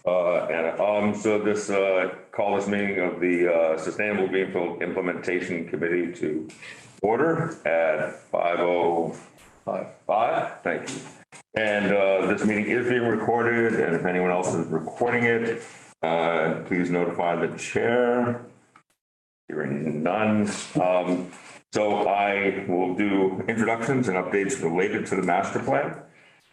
So this call this meeting of the Sustainable Greenfield Implementation Committee to order at 5:05. Thank you. And this meeting is being recorded, and if anyone else is recording it, please notify the chair. Hearing none. So I will do introductions and updates related to the master plan.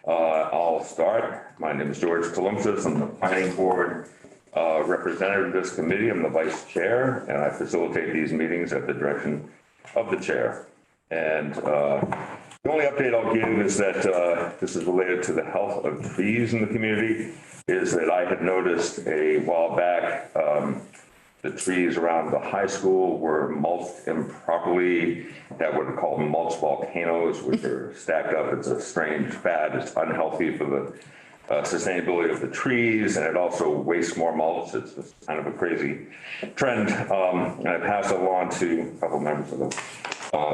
I'll start. My name is George Tolumsis. I'm the planning board representative of this committee. I'm the vice chair, and I facilitate these meetings at the direction of the chair. And the only update I'll give is that this is related to the health of trees in the community, is that I had noticed a while back the trees around the high school were mulched improperly. That what are called mulch volcanoes, which are stacked up. It's a strange fad. It's unhealthy for the sustainability of the trees, and it also wastes more mulch. It's just kind of a crazy trend. And I passed it along to a couple members of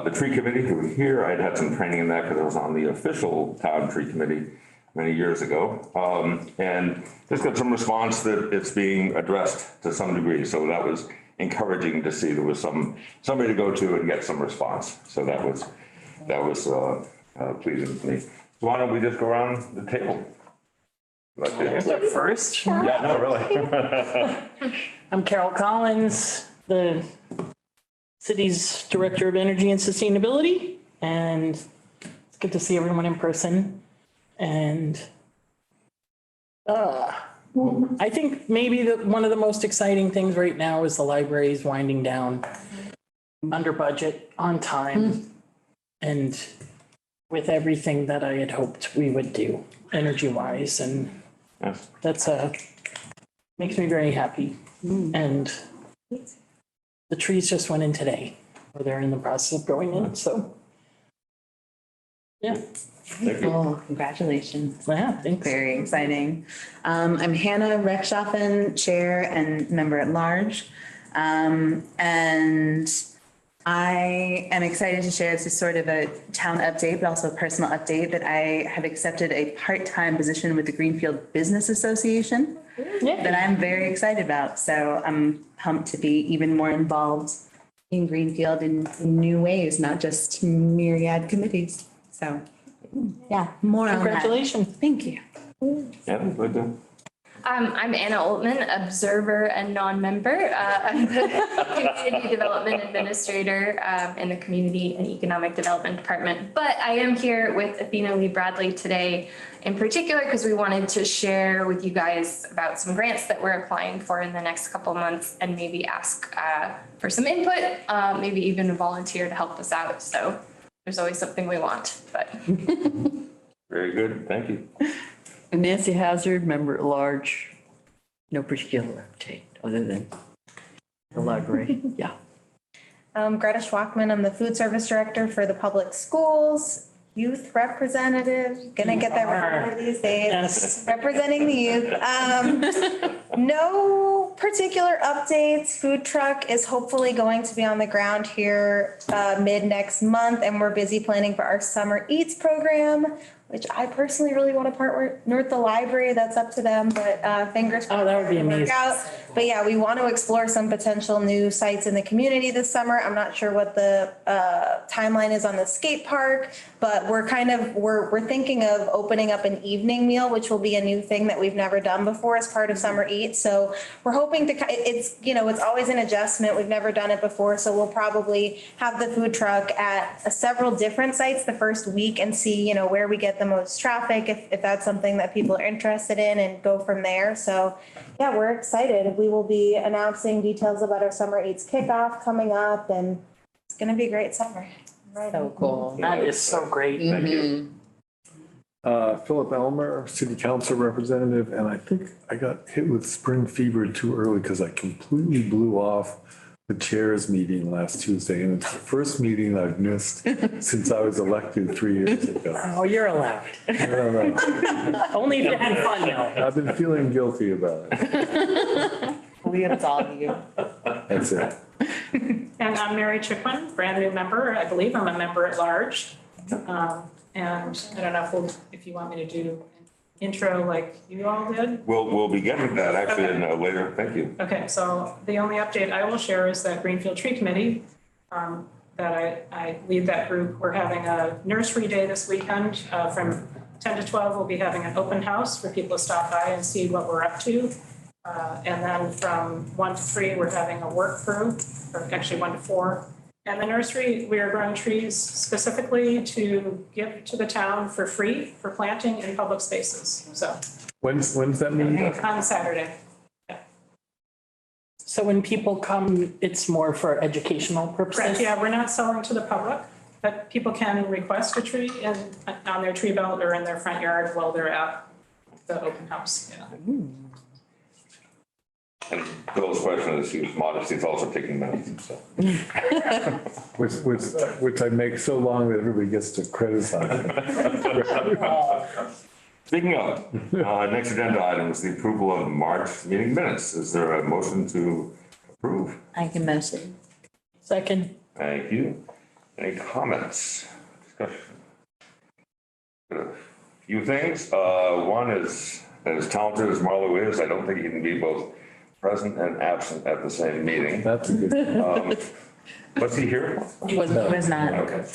the tree committee who were here. I had some training in that because I was on the official town tree committee many years ago, and just got some response that it's being addressed to some degree. So that was encouraging to see there was somebody to go to and get some response. So that was pleasing to me. So why don't we just go around the table? First? Yeah, no, really. I'm Carol Collins, the city's Director of Energy and Sustainability, and it's good to see everyone in person. And I think maybe one of the most exciting things right now is the library is winding down under budget, on time, and with everything that I had hoped we would do energy-wise. And that's makes me very happy. And the trees just went in today, or they're in the process of going in. So, yeah. Well, congratulations. Yeah, thanks. Very exciting. I'm Hannah Reckshoffen, chair and member at large. And I am excited to share, this is sort of a town update, but also a personal update, that I have accepted a part-time position with the Greenfield Business Association that I'm very excited about. So I'm pumped to be even more involved in Greenfield in new ways, not just myriad committees. So yeah, more on that. Congratulations. Thank you. Yeah, good to. I'm Anna Oltman, observer and non-member. I'm the Community Development Administrator in the Community and Economic Development Department. But I am here with Athena Lee Bradley today in particular because we wanted to share with you guys about some grants that we're applying for in the next couple months and maybe ask for some input, maybe even a volunteer to help us out. So there's always something we want, but. Very good, thank you. And Nancy Hazard, member at large, no particular update other than the library. Yeah. Greta Schwachman, I'm the food service director for the public schools, youth representative, gonna get that right one of these days, Yes. representing the youth. No particular updates. Food truck is hopefully going to be on the ground here mid next month, and we're busy planning for our summer eats program, which I personally really want to partner with the library. That's up to them, but fingers crossed. Oh, that would be amazing. But yeah, we want to explore some potential new sites in the community this summer. I'm not sure what the timeline is on the skate park, but we're thinking of opening up an evening meal, which will be a new thing that we've never done before as part of Summer Eats. So we're hoping to, it's always an adjustment. We've never done it before. So we'll probably have the food truck at several different sites the first week and see, where we get the most traffic, if that's something that people are interested in, and go from there. So yeah, we're excited. We will be announcing details about our Summer Eats kickoff coming up, and it's going to be a great summer. Right. So cool. That is so great. Thank you. Philip Elmer, city council representative, and I think I got hit with spring fever too early because I completely blew off the chair's meeting last Tuesday, and it's the first meeting I've missed since I was elected 3 years ago. Oh, you're allowed. Only if you had fun though. I've been feeling guilty about it. We absolve you. That's it. And I'm Mary Chickwin, brand new member. I believe I'm a member at large. And I don't know if you want me to do intro like you all did. We'll be getting to that actually in later. Thank you. Okay, so the only update I will share is that Greenfield Tree Committee, that I lead that group. We're having a nursery day this weekend. From 10 to 12, we'll be having an open house for people to stop by and see what we're up to. And then from 1 to 3, we're having a work crew, or actually 1 to 4. And the nursery, we are growing trees specifically to give to the town for free for planting in public spaces. So When's that meeting? on Saturday. So when people come, it's more for educational purposes? Correct, yeah, we're not selling to the public, but people can request a tree on their tree belt or in their front yard while they're at the open house, yeah. And Bill's question is, he's modest, he's also taking minutes, so. Which I make so long that everybody gets to criticize. Speaking of, next agenda item is the approval of March meeting minutes. Is there a motion to approve? I can motion. Second. Thank you. Any comments, discussion? A few things. One is, as talented as Marlo is, I don't think he can be both present and absent at the same meeting. That's a good. Was he here? He was not. Okay.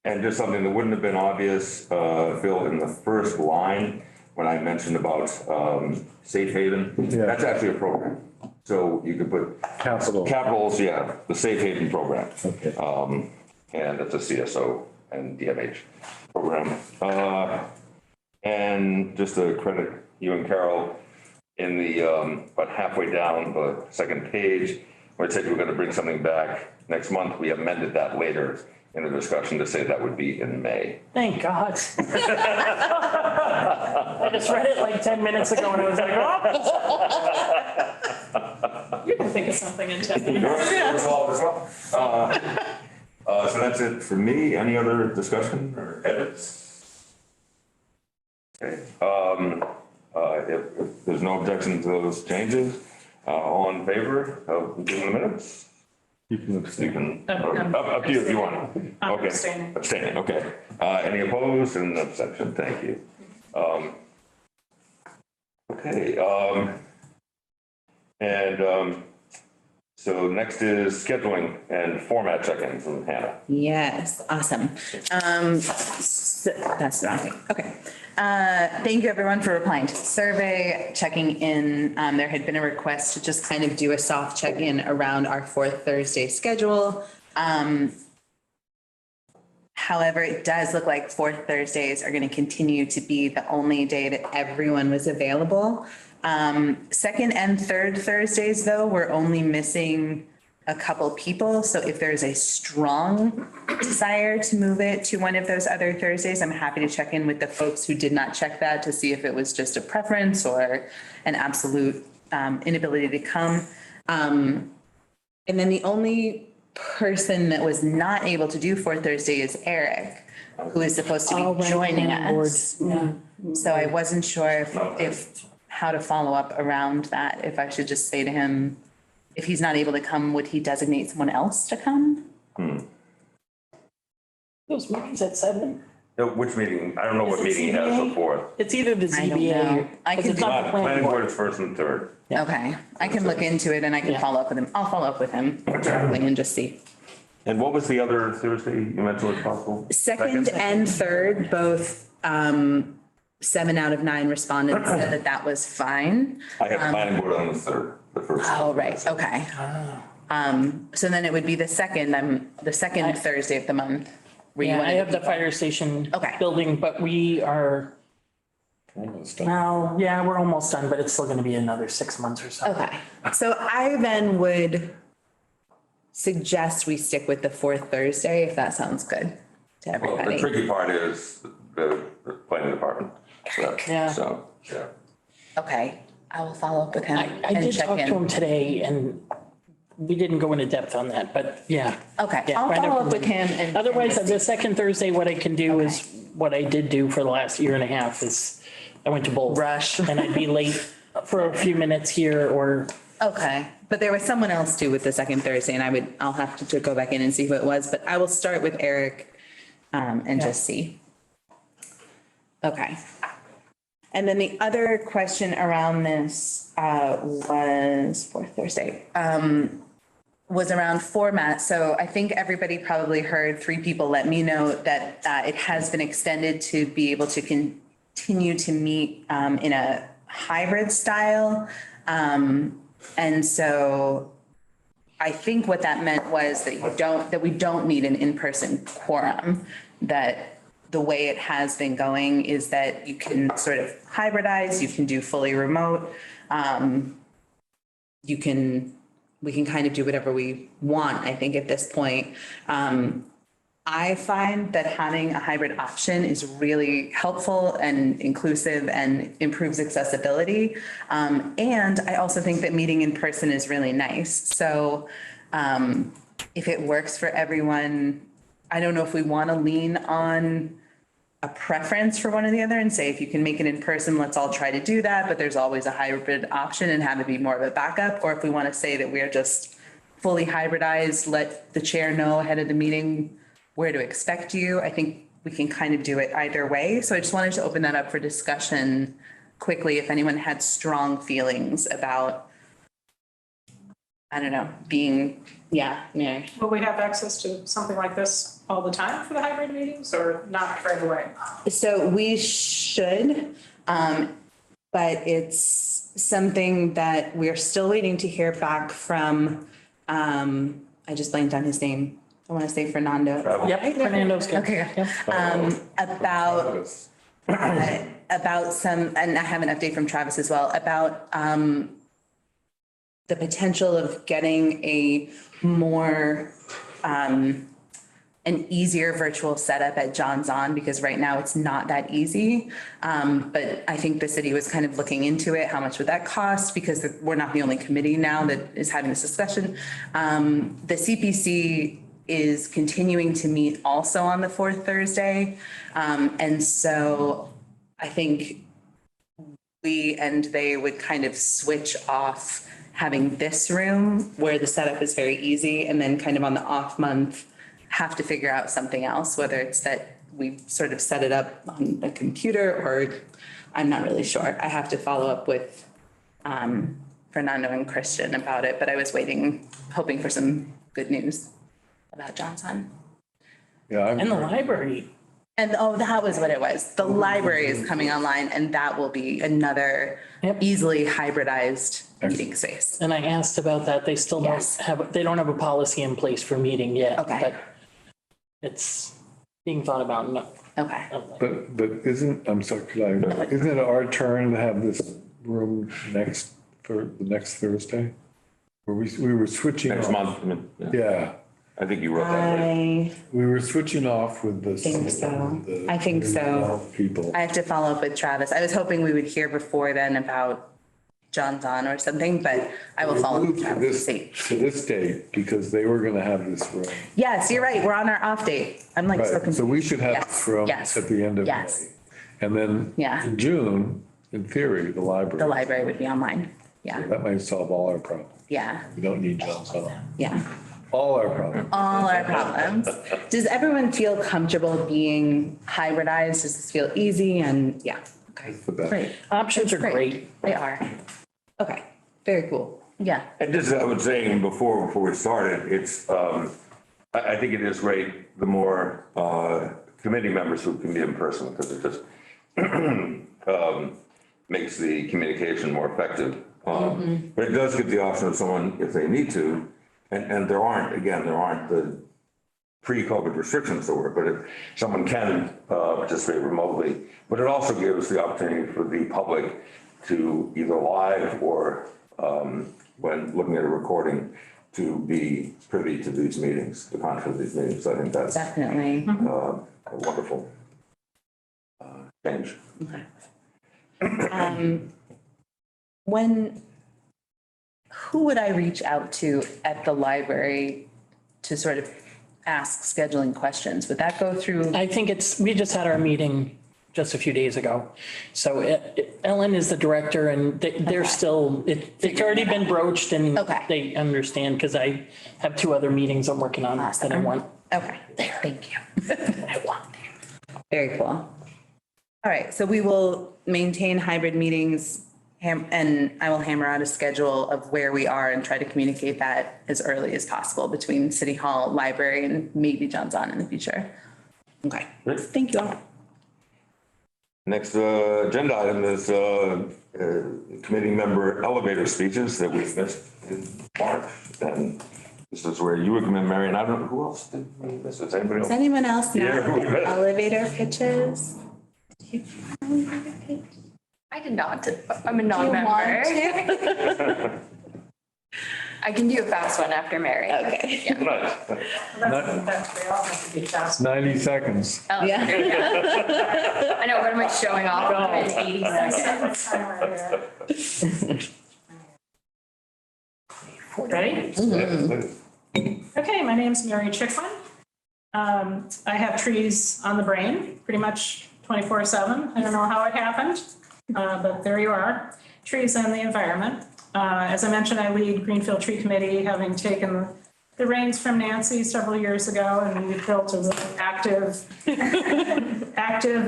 And just something that wouldn't have been obvious, Phil, in the first line, when I mentioned about Safe Haven, Yeah. that's actually a program. So you could put capitals, yeah, the Safe Haven program. Okay. And it's a CSO and DMH program. And just to credit you and Carol, in the, about halfway down the second page, where it said you were gonna bring something back next month, we amended that later in the discussion to say that would be in May. Thank God. I just read it like 10 minutes ago and I was like, oh. You can think of something in 10 minutes. Yours as well. So that's it for me. Any other discussion or edits? Okay, if there's no objection to those changes, all in favor of doing the minutes? You can You abstain. can, I'm up to you if you want. I'm Okay. abstaining. Abstaining, okay. Any opposed and abstention, thank you. Okay, so next is scheduling and format check-in from Hannah. Yes, awesome. That's not me. Okay. Thank you everyone for replying to the survey, checking in. There had been a request to just kind of do a soft check-in around our fourth Thursday schedule. However, it does look like fourth Thursdays are going to continue to be the only day that everyone was available. Second and third Thursdays, though, we're only missing a couple people. So if there's a strong desire to move it to one of those other Thursdays, I'm happy to check in with the folks who did not check that to see if it was just a preference or an absolute inability to come. And then the only person that was not able to do fourth Thursday is Eric, who is supposed to be joining us. So I wasn't sure if how to follow up around that, if I should just say to him, if he's not able to come, would he designate someone else to come? Those meetings at 7? Which meeting? I don't know what Is it meeting he has ZBA? before. It's either the I don't know. ZBA. I because can it's do not the Planning board is first and third. Yeah. Okay, I can look into it and I can Yeah. follow up with him. I'll follow up with him directly and just see. And what was the other Thursday you mentioned was possible? Second and third, both 7 out of 9 respondents said that that was fine. I have planning board on the third, the first. Oh, right, okay. So then it would be the second Thursday of the month. where you Yeah, I wanted have to the fire station Okay. building, but we are, Almost done. well, yeah, we're almost done, but it's still gonna be another 6 months or so. Okay, so I then would suggest we stick with the fourth Thursday, if that sounds good to Well, the everybody. tricky part is the planning department. Yeah. So, yeah. Okay, I will follow up with him I and did check talk to him in. today and we didn't go into depth on that, but yeah. Okay, Yeah, I'll find out follow up from with him and. Otherwise, the second Thursday, what I can do is what I did do for the last year and a half is I went to both. Rush. And I'd be late for a few minutes here or, Okay, but there was someone else too with the second Thursday and I'll have to go back in and see who it was, but I will start with Eric and just see. Okay. And then the other question around this was for Thursday, was around format. So I think everybody probably heard 3 people let me know that it has been extended to be able to continue to meet in a hybrid style. And so I think what that meant was that we don't need an in-person quorum, that the way it has been going is that you can sort of hybridize, you can do fully remote. We can kind of do whatever we want, I think, at this point. I find that having a hybrid option is really helpful and inclusive and improves accessibility. And I also think that meeting in person is really nice. So if it works for everyone, I don't know if we want to lean on a preference for one or the other and say, if you can make it in person, let's all try to do that, but there's always a hybrid option and have it be more of a backup. Or if we want to say that we're just fully hybridized, let the chair know ahead of the meeting where to expect you. I think we can kind of do it either way. So I just wanted to open that up for discussion quickly. If anyone had strong feelings about, I don't know, being, yeah. Will we have access to something like this all the time for the hybrid meetings or not right away? So we should, but it's something that we're still waiting to hear back from, I just blanked on his name. I want to say Fernando. Yep, Fernando's good. Okay. Yep. About some, and I have an update from Travis as well, about the potential of getting a more, an easier virtual setup at John's On, because right now it's not that easy. But I think the city was kind of looking into it. How much would that cost? Because we're not the only committee now that is having this discussion. The CPC is continuing to meet also on the 4th Thursday. And so I think we and they would kind of switch off having this room where the setup is very easy, and then kind of on the off month have to figure out something else, whether it's that we sort of set it up on the computer or I'm not really sure. I have to follow up with Fernando and Christian about it, but I was hoping for some good news about Johnson. Yeah. And the library. And that was what it was. The library is coming online, and that will be another easily hybridized meeting space. And I asked about that. They still they don't have a policy in place for meeting yet. Okay. But it's being thought about. No. Okay. But I'm sorry, isn't it our turn to have this room the next Thursday? Where we were switching Next off. month. Yeah, I think you wrote that right. we were switching off with the. I think so. People. I have to follow up with Travis. I was hoping we would hear before then about John's On or something, but I will follow up with Travis to see. To this date, because they were gonna have this room. Yes, you're right. We're on our off date. I'm like so Right, confused. so we should have Yes, this room yes, at the end of May. yes. And then in June, in theory, the library. The library would be online. Yeah, That might solve all our problems. yeah, We don't need John's on. yeah. All our problems. All our problems. Does everyone feel comfortable being hybridized? Does this feel easy? And yeah, okay, The best. great. Options are great. They are. Okay, very cool. Yeah. And just, I was saying before we started, it's, I think it is great, the more committee members who can be in person, because it just makes the communication more effective. But it does give the option of someone, if they need to, and there aren't the pre-COVID restrictions to work, but if someone can participate remotely, but it also gives the opportunity for the public to either live or when looking at a recording to be privy to these meetings, the content of these meetings. I think that's Definitely. a wonderful change. Who would I reach out to at the library to sort of ask scheduling questions? Would that go through? I think we just had our meeting just a few days ago. So Ellen is the director, and they're still, it's already been broached, and they understand, because I have 2 other meetings I'm working on that I want. Okay, thank you. I want there. Very cool. All right, so we will maintain hybrid meetings and I will hammer out a schedule of where we are and try to communicate that as early as possible between City Hall, library, and maybe John's On in the future. Okay, thank you all. Next agenda item is committee member elevator speeches that we missed in March. And this is where you would come in, Mary, and I don't know who else did we miss. Is anybody else? Does anyone else know Yeah. elevator pitches? I did not. I'm a non-member. I can do a fast one after Mary. Okay. Yeah. Nice. They all have to be fast. 90 seconds. Oh. Yeah. I know, what am I showing off in 80 seconds? Ready? Yeah. Okay, my name's Mary Chicklin. I have trees on the brain pretty much 24/7. I don't know how it happened, but there you are. Trees and the environment. As I mentioned, I lead Greenfield Tree Committee, having taken the reins from Nancy several years ago, and we've built a really active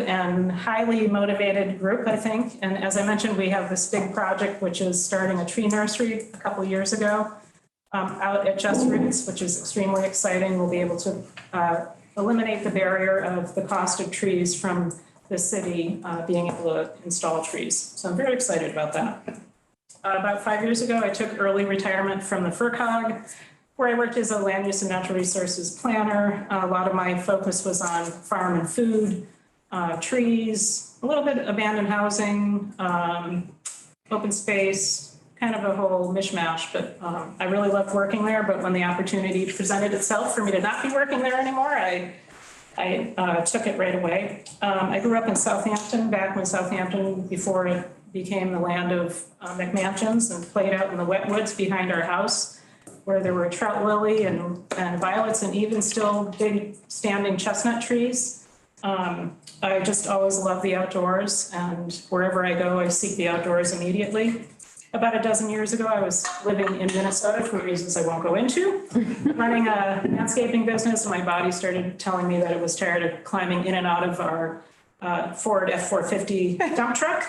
and highly motivated group, I think. And as I mentioned, we have this big project, which is starting a tree nursery a couple of years ago out at Just Roots, which is extremely exciting. We'll be able to eliminate the barrier of the cost of trees from the city being able to install trees. So I'm very excited about that. About 5 years ago, I took early retirement from the FERCog, where I worked as a land use and natural resources planner. A lot of my focus was on farm and food, trees, a little bit abandoned housing, open space, kind of a whole mishmash. But I really loved working there. But when the opportunity presented itself for me to not be working there anymore, I took it right away. I grew up in Southampton, back when Southampton, before it became the land of McMansions, and played out in the wet woods behind our house, where there were trout lily and violets and even still big standing chestnut trees. I just always love the outdoors, and wherever I go, I seek the outdoors immediately. About a dozen years ago, I was living in Minnesota for reasons I won't go into, running a landscaping business, and my body started telling me that it was tired of climbing in and out of our Ford F-450 dump truck.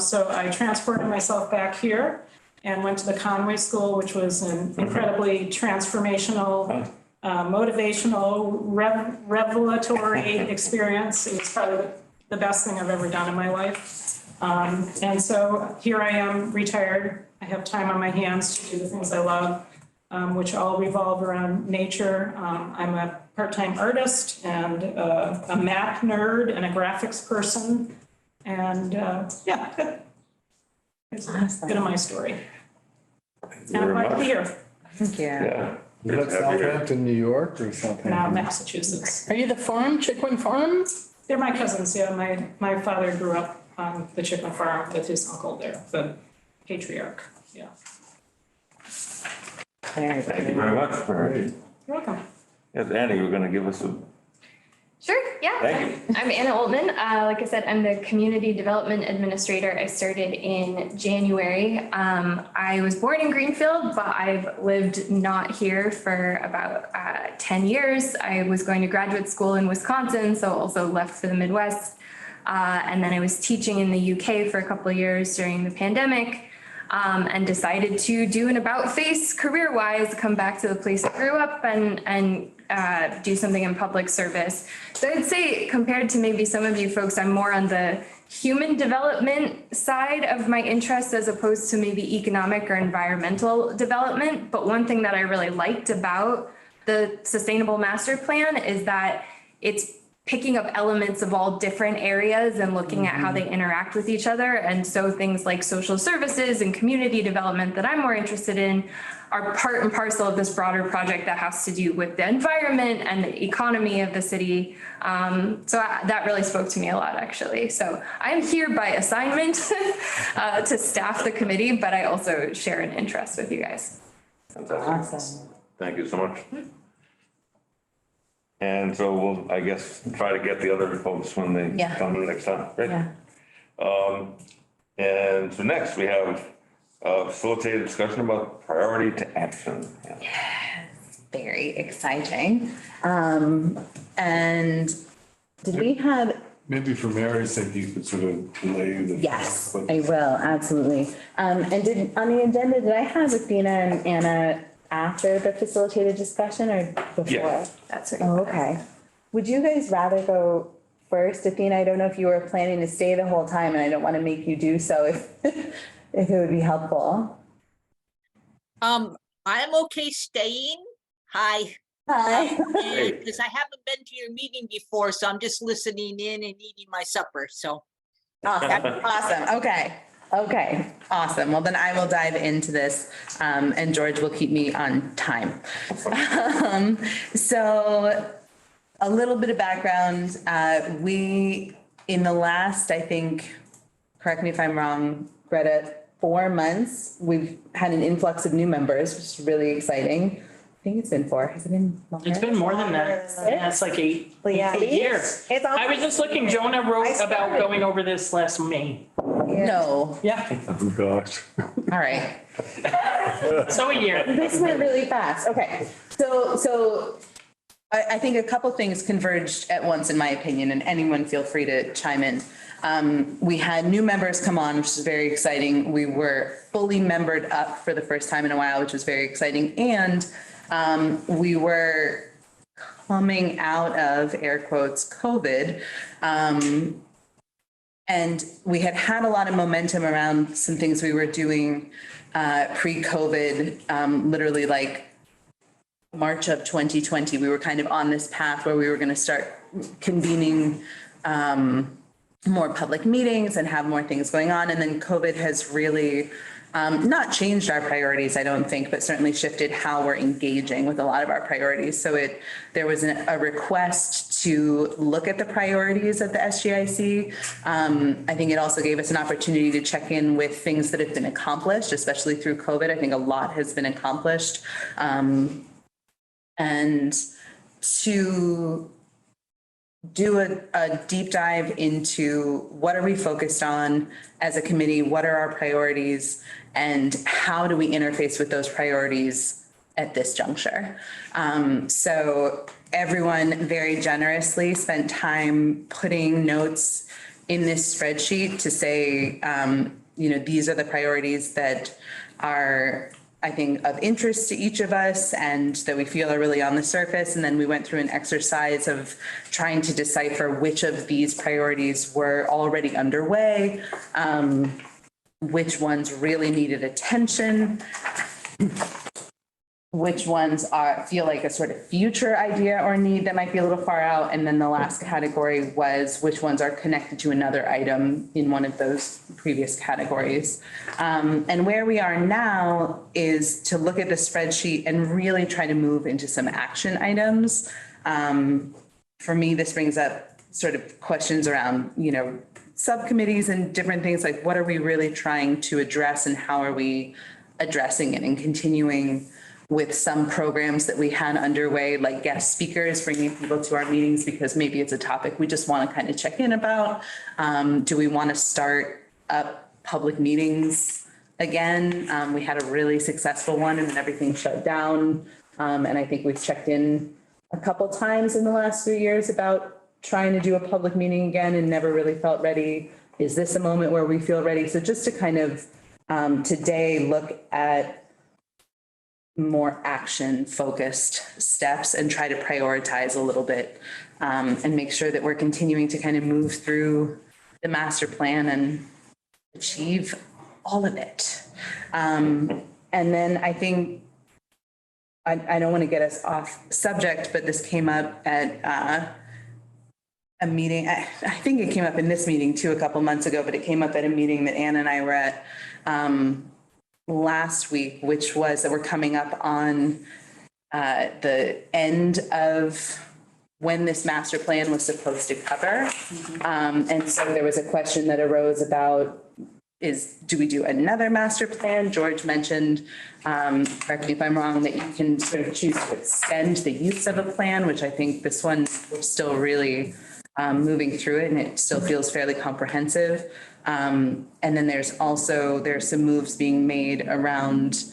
So I transported myself back here and went to the Conway School, which was an incredibly transformational, motivational, revelatory experience. It was probably the best thing I've ever done in my life. And so here I am, retired. I have time on my hands to do the things I love, which all revolve around nature. I'm a part-time artist and a map nerd and a graphics person. And yeah, good. It's a bit of my story. And I'm glad to be here. Thank you. Yeah. Is that Southampton, New York, or Southampton? Now Massachusetts. Are you the farm, Chickwin Farm? They're my cousins, yeah. My father grew up on the chicken farm with his uncle there, the patriarch, yeah. Thank you very much, Mary. You're welcome. Yes, Annie, you're going to give us a. Sure, yeah. Thank I'm Anna Oltman. Like I said, I'm the Community Development Administrator. I started in January. I was born in Greenfield, but I've lived not here for about 10 years. I was going to graduate school in Wisconsin, so also left for the Midwest. And then I was teaching in the UK for a couple of years during the pandemic, and decided to do an about-face career-wise, come back to the place I grew up and do something in public service. So I'd say compared to maybe some of you folks, I'm more on the human development side of my interests as opposed to maybe economic or environmental development. But one thing that I really liked about the Sustainable Master Plan is that it's picking up elements of all different areas and looking at how they interact with each other. And so things like social services and community development that I'm more interested in are part and parcel of this broader project that has to do with the environment and the economy of the city. That really spoke to me a lot, actually. So I'm here by assignment to staff the committee, but I also share an interest with you guys. Fantastic. Awesome. Thank you so much. And so we'll, I guess, try to get the other folks when they come in next time. Great. Yeah. And so next we have facilitated discussion about priority to action. Yes, very exciting. And did we have maybe for Mary's sake, you could sort of delay the. Yes, I will, absolutely. And on the agenda, did I have Athena and Anna after the facilitated discussion or before? Yeah. That's right. Oh, okay. Would you guys rather go first? Athena, I don't know if you were planning to stay the whole time and I don't want to make you do so if, if it would be helpful. I'm okay staying. Hi. Hi. Because I haven't been to your meeting before, so I'm just listening in and eating my supper, so. Awesome, awesome, okay. Okay, awesome. Well, then I will dive into this and George will keep me on time. So a little bit of background. We, in the last, I think, correct me if I'm wrong, Greta, 4 months, we've had an influx of new members, which is really exciting. I think it's been 4. Has it been longer? It's been more than that. Yeah, it's like 8 years. It's I was just looking, Jonah wrote about going over this last May. No. Yeah, Oh, gosh. All right. so a year. This went really fast. Okay. So I think a couple things converged at once, in my opinion, and anyone feel free to chime in. We had new members come on, which is very exciting. We were fully membered up for the first time in a while, which was very exciting. And we were coming out of, air quotes, COVID. And we had a lot of momentum around some things we were doing pre-COVID, literally like March of 2020. We were kind of on this path where we were going to start convening more public meetings and have more things going on. And then COVID has really not changed our priorities, I don't think, but certainly shifted how we're engaging with a lot of our priorities. So there was a request to look at the priorities of the SGIC. I think it also gave us an opportunity to check in with things that have been accomplished, especially through COVID. I think a lot has been accomplished. And to do a deep dive into what are we focused on as a committee, what are our priorities, and how do we interface with those priorities at this juncture. So everyone very generously spent time putting notes in this spreadsheet to say, these are the priorities that are, I think, of interest to each of us and that we feel are really on the surface. And then we went through an exercise of trying to decipher which of these priorities were already underway, which ones really needed attention, which ones feel like a sort of future idea or need that might be a little far out. And then the last category was which ones are connected to another item in one of those previous categories. And where we are now is to look at the spreadsheet and really try to move into some action items. For me, this brings up sort of questions around, subcommittees and different things like what are we really trying to address and how are we addressing it and continuing with some programs that we had underway, like guest speakers, bringing people to our meetings because maybe it's a topic we just want to kind of check in about. Do we want to start up public meetings again? We had a really successful one and then everything shut down. And I think we've checked in a couple times in the last 3 years about trying to do a public meeting again and never really felt ready. Is this a moment where we feel ready? So just to kind of today look at more action focused steps and try to prioritize a little bit and make sure that we're continuing to kind of move through the master plan and achieve all of it. And then I think, I don't want to get us off subject, but this came up at a meeting. I think it came up in this meeting too a couple months ago, but it came up at a meeting that Ann and I were at last week, which was that we're coming up on the end of when this master plan was supposed to cover. And so there was a question that arose about do we do another master plan? George mentioned, correct me if I'm wrong, that you can sort of choose to extend the use of a plan, which I think this one we're still really moving through it and it still feels fairly comprehensive. And then there's some moves being made around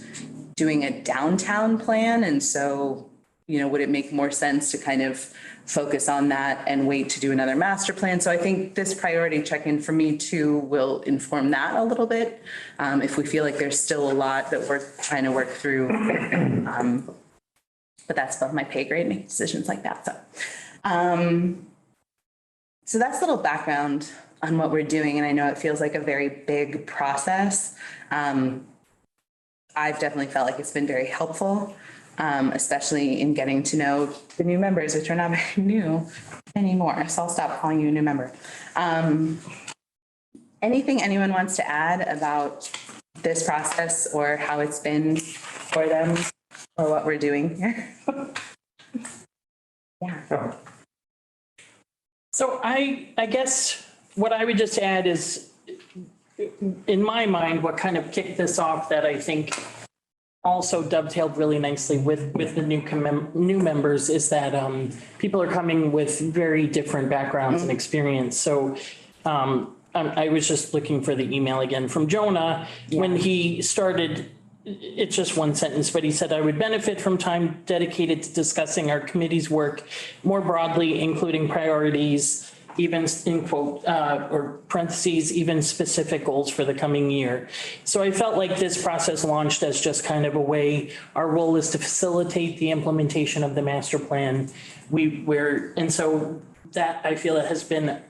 doing a downtown plan. And so would it make more sense to kind of focus on that and wait to do another master plan? So I think this priority check-in for me too will inform that a little bit. If we feel like there's still a lot that we're trying to work through. But that's above my pay grade, making decisions like that. So that's a little background on what we're doing. And I know it feels like a very big process. I've definitely felt like it's been very helpful, especially in getting to know the new members, which are not very new anymore. So I'll stop calling you a new member. Anything anyone wants to add about this process or how it's been for them or what we're doing here? Yeah. So I guess what I would just add is, in my mind, what kind of kicked this off that I think also dovetailed really nicely with the new members is that people are coming with very different backgrounds and experience. So I was just looking for the email again from Jonah when he started. It's just one sentence, but he said, I would benefit from time dedicated to discussing our committee's work more broadly, including priorities, even in quote, or parentheses, even specific goals for the coming year. So I felt like this process launched as just kind of a way, our role is to facilitate the implementation of the master plan. And so that I feel it has been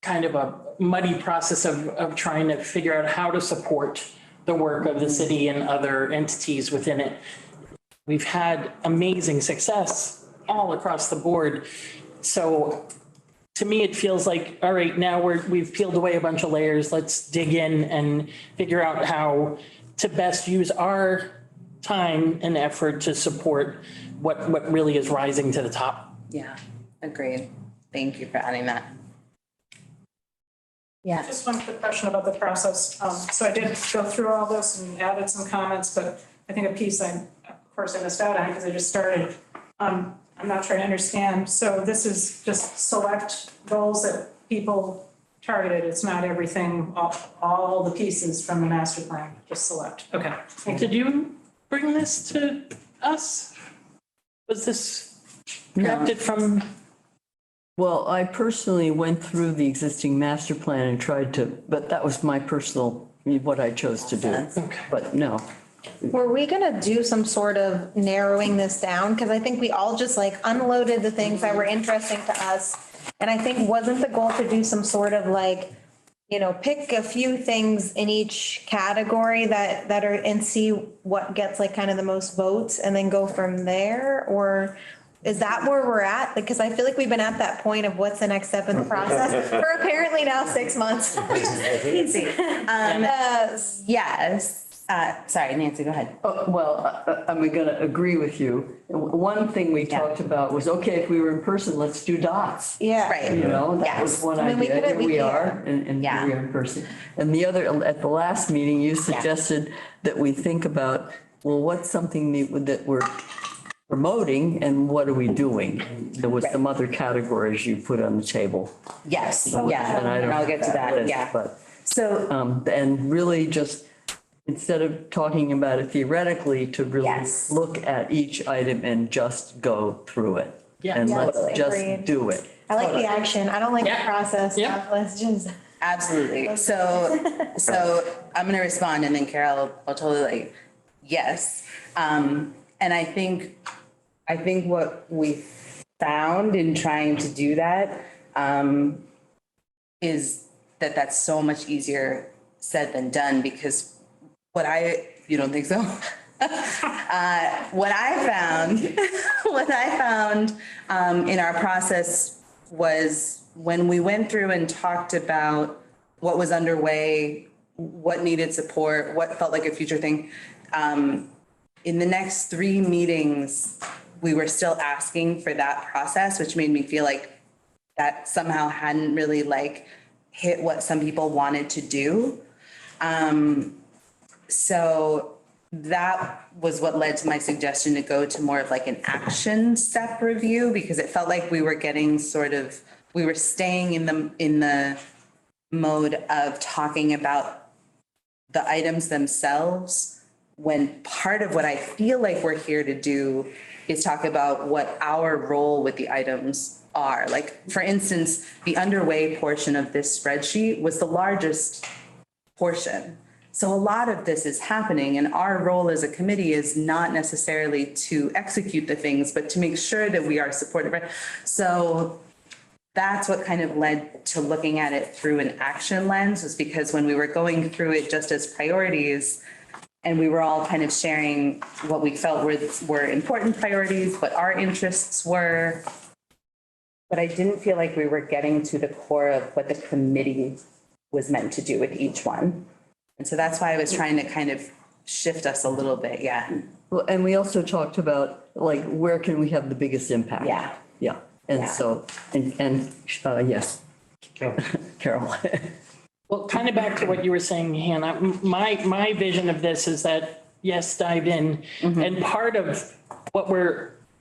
kind of a muddy process of trying to figure out how to support the work of the city and other entities within it. We've had amazing success all across the board. So to me, it feels like, all right, now we've peeled away a bunch of layers. Let's dig in and figure out how to best use our time and effort to support what really is rising to the top. Yeah, agreed. Thank you for adding that. Yeah. Just one quick question about the process. So I did go through all this and added some comments, but I think a piece of course I missed out on because I just started. I'm not sure I understand. So this is just select goals that people targeted. It's not everything, all the pieces from the master plan, just select. Okay. Did you bring this to us? Was this drafted from? Well, I personally went through the existing master plan and tried to, but that was my personal, what I chose to do. Okay. But no. Were we gonna do some sort of narrowing this down? Because I think we all just like unloaded the things that were interesting to us. And I think wasn't the goal to do some sort of like, pick a few things in each category that are and see what gets like kind of the most votes and then go from there? Or is that where we're at? Because I feel like we've been at that point of what's the next step in the process for apparently now 6 months. Yes. Sorry, Nancy, go ahead. I'm going to agree with you. One thing we talked about was, okay, if we were in person, let's do dots. Yeah. Right. That was one idea. Here we are, and Yeah. we are in person. And the other, at the last meeting, you suggested that we think about, well, what's something that we're promoting and what are we doing? There was some other categories you put on the table. Yes, And I don't I'll get to that, list, yeah. But, So, and really just, instead of talking about it theoretically, to really Yes. look at each item and just go through it. Yeah. And Yes, let's just agreed. do it. I like the action. I don't like the Yeah. process. Yeah. Let's just. absolutely. So I'm going to respond and then Carol, I'll totally like, yes. And I think what we found in trying to do that is that that's so much easier said than done because you don't think so? What I found in our process was when we went through and talked about what was underway, what needed support, what felt like a future thing, in the next 3 meetings, we were still asking for that process, which made me feel like that somehow hadn't really like hit what some people wanted to do. So that was what led to my suggestion to go to more of like an action step review, because it felt like we were getting we were staying in the mode of talking about the items themselves, when part of what I feel like we're here to do is talk about what our role with the items are. Like, for instance, the underway portion of this spreadsheet was the largest portion. So a lot of this is happening, and our role as a committee is not necessarily to execute the things, but to make sure that we are supported, right? So that's what kind of led to looking at it through an action lens, was because when we were going through it just as priorities, and we were all kind of sharing what we felt were important priorities, what our interests were. But I didn't feel like we were getting to the core of what the committee was meant to do with each one. And so that's why I was trying to kind of shift us a little bit, yeah. Well, and we also talked about like, where can we have the biggest impact? Yeah. Yeah. And Yeah. so, yes. Carol. Well, kind of back to what you were saying, Hannah, my vision of this is that, yes, dive in. And part of what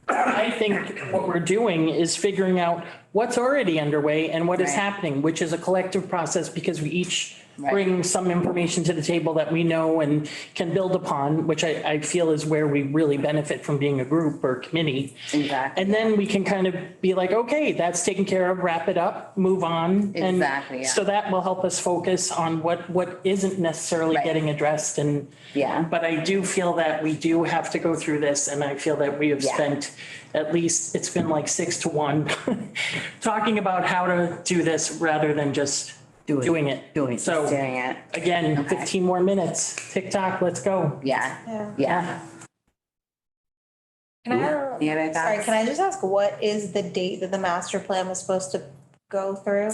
I think what we're doing is figuring out what's already underway and what is Right. happening, which is a collective process because we each Right. bring some information to the table that we know and can build upon, which I feel is where we really benefit from being a group or committee. Exactly. And then we can kind of be like, okay, that's taken care of, wrap it up, move on. And Exactly, yeah. so that will help us focus on what isn't necessarily Right. getting addressed. And Yeah. but I do feel that we do have to go through this, and I feel that we have Yeah. spent at least, it's been like 6 to 1 talking about how to do this rather than just doing it. So Doing it, again, Okay. 15 more minutes, TikTok, let's go. yeah, Yeah. yeah. Can I, Any other Sorry, thoughts? can I just ask, what is the date that the master plan was supposed to go through?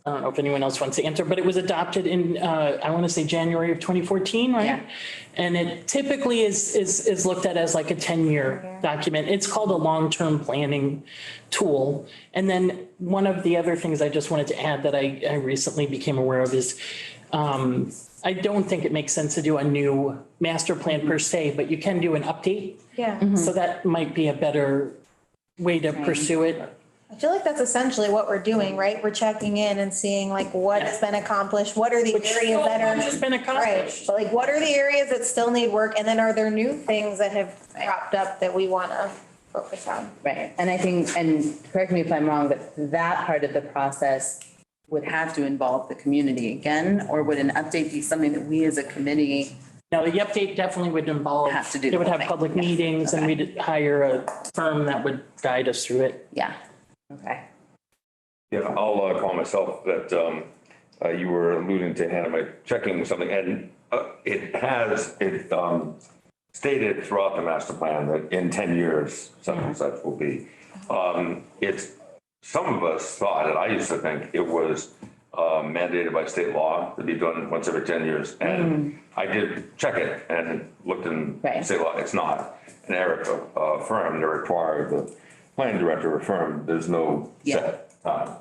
I don't know if anyone else wants to answer, but it was adopted in, I want to say January of 2014, right? Yeah. And it typically is looked at as like a 10-year document. It's called a long-term planning tool. And then one of the other things I just wanted to add that I recently became aware of is, I don't think it makes sense to do a new master plan per se, but you can do an update. Yeah. So that might be a better way to pursue it. I feel like that's essentially what we're doing, right? We're checking in and seeing like what has been accomplished, what are the areas that are. Has been Right, accomplished. but like what are the areas that still need work? And then are there new things that have cropped up that we want to focus on? Right, and I think, and correct me if I'm wrong, but that part of the process would have to involve the community again, or would an update be something that we as a committee? Now, the update definitely would involve. Have to do the It would whole have thing. public Yeah. meetings and Okay. we'd hire a firm that would guide us through it. Yeah, okay. Yeah, I'll call myself that you were alluding to, Hannah, by checking something, and it stated throughout the master plan that in 10 years, something such will be. Some of us thought, and I used to think it was mandated by state law to be done once every 10 years. And I did check it and looked in Right. state law, it's not. And Eric affirmed, or required, the planning director affirmed, there's no set time.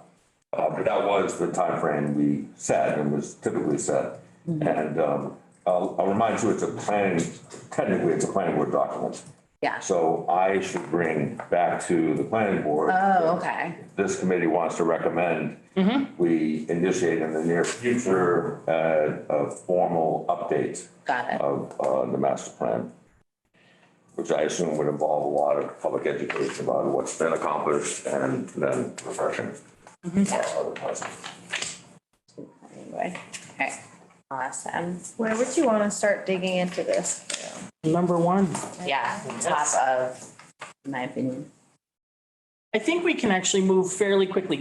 But that was the timeframe we set and was typically set. And I'll remind you, technically it's a planning board document. Yeah. So I should bring back to the planning board. Oh, okay. This committee wants to recommend we initiate in the near future a formal update Got it. of the master plan, which I assume would involve a lot of public education about what's been accomplished and then refreshing. Other parts. Anyway, okay, awesome. Where would you want to start digging into this? Number one, Yeah, top of, in my opinion. I think we can actually move fairly quickly.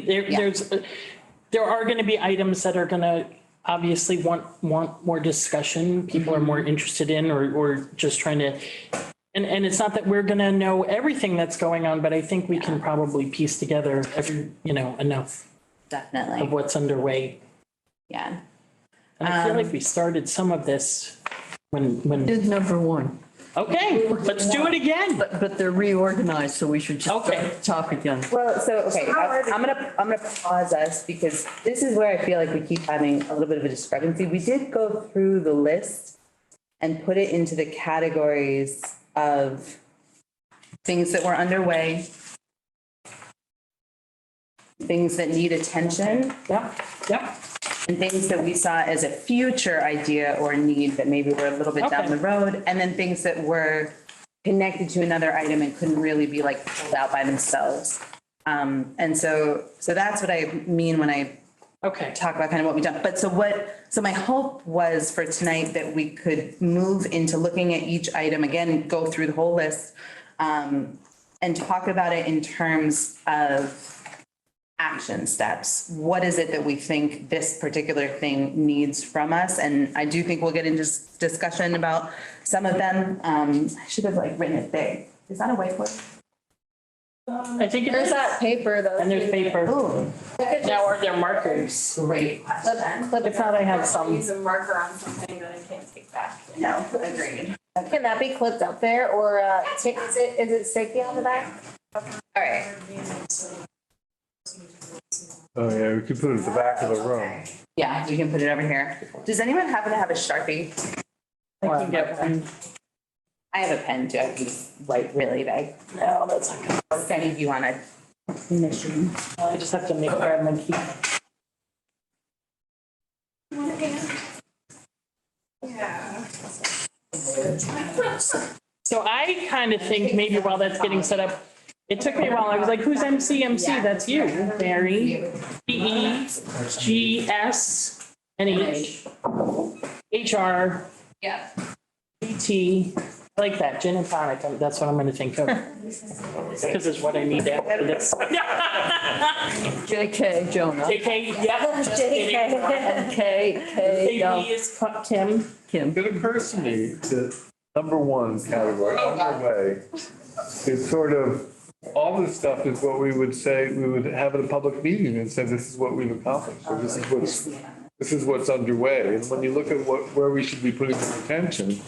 There are going to be items that are going to obviously want more discussion. People are more interested in or just trying to, and it's not that we're going to know everything that's going on, but I think we can probably piece together enough of Definitely, what's underway. yeah. And I feel like we started some of this when, Did number one, okay, let's do it again. but they're reorganized, so we should just start Okay. the top again. Well, so, okay, I'm gonna pause us because this is where I feel like we keep having a little bit of a discrepancy. We did go through the list and put it into the categories of things that were underway, things that need attention, Yep. and things that we saw as a future idea or need that maybe were a little bit down Okay. the road, and then things that were connected to another item and couldn't really be like pulled out by themselves. And so that's what I mean when I Okay. talk about kind of what we've done. But so my hope was for tonight that we could move into looking at each item, again, go through the whole list, and talk about it in terms of action steps. What is it that we think this particular thing needs from us? And I do think we'll get into discussion about some of them. I should have like written it big. Is that a whiteboard? I think There's that paper though. And there's paper. Oh, Now are there markers? great. I thought I had some. Use a marker on something that I can't take back. No, agreed. Can that be clipped up there or is it sticky on the back? All right. Oh, yeah, we could put it at the back of the room. Yeah, we can put it over here. Does anyone happen to have a Sharpie? I can get one. I have a pen too. I can just write really big. No, that's not good. If any of you want a mission. I just have to make grab my key. So I kind of think maybe while that's getting set up, it took me a while. I was like, who's MC? That's you, Mary. PEGS and H. HR. Yeah. BT. I like that, gin and tonic. That's what I'm going to think of. Because it's what I need after this. JK, Jonah. JK, yeah. JK. K, JP is Tim. Kim. It occurs to me that number one category, underway, is sort of, all this stuff is what we would say, we would have at a public meeting and say, this is what we've accomplished, or this is what's underway. And when you look at where we should be putting our attention,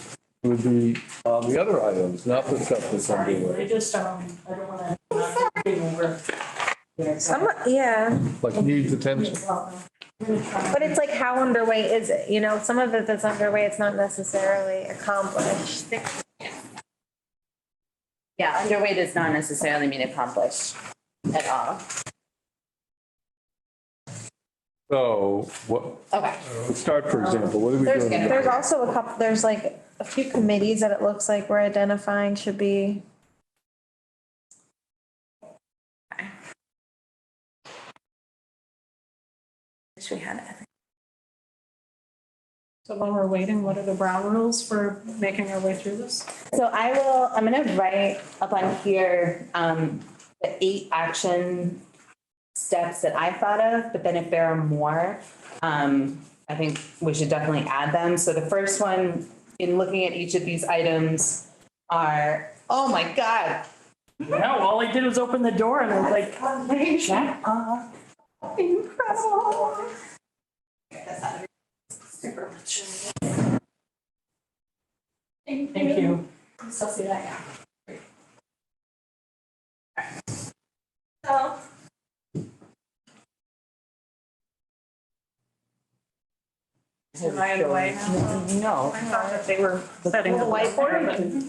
it would be on the other items, not the stuff that's underway. I just, I don't want to over. Yeah, Like needs attention. but it's like how underway is it? You know, some of it that's underway, it's not necessarily accomplished. Yeah, underway does not necessarily mean accomplished at all. So what, Okay. let's start, for example, what are we doing? There's also a couple, there's like a few committees that it looks like we're identifying should be. Wish we had it. So while we're waiting, what are the ground rules for making our way through this? So I'm gonna write up on here, the 8 action steps that I thought of, but then if there are more, I think we should definitely add them. So the first one, in looking at each of these items are, oh my God. No, all I did was open the door and I was like, Shut up. Incredible. Super much. thank you. Still see that, yeah. So. Am I in the way now? No. I thought that they were setting the whiteboard.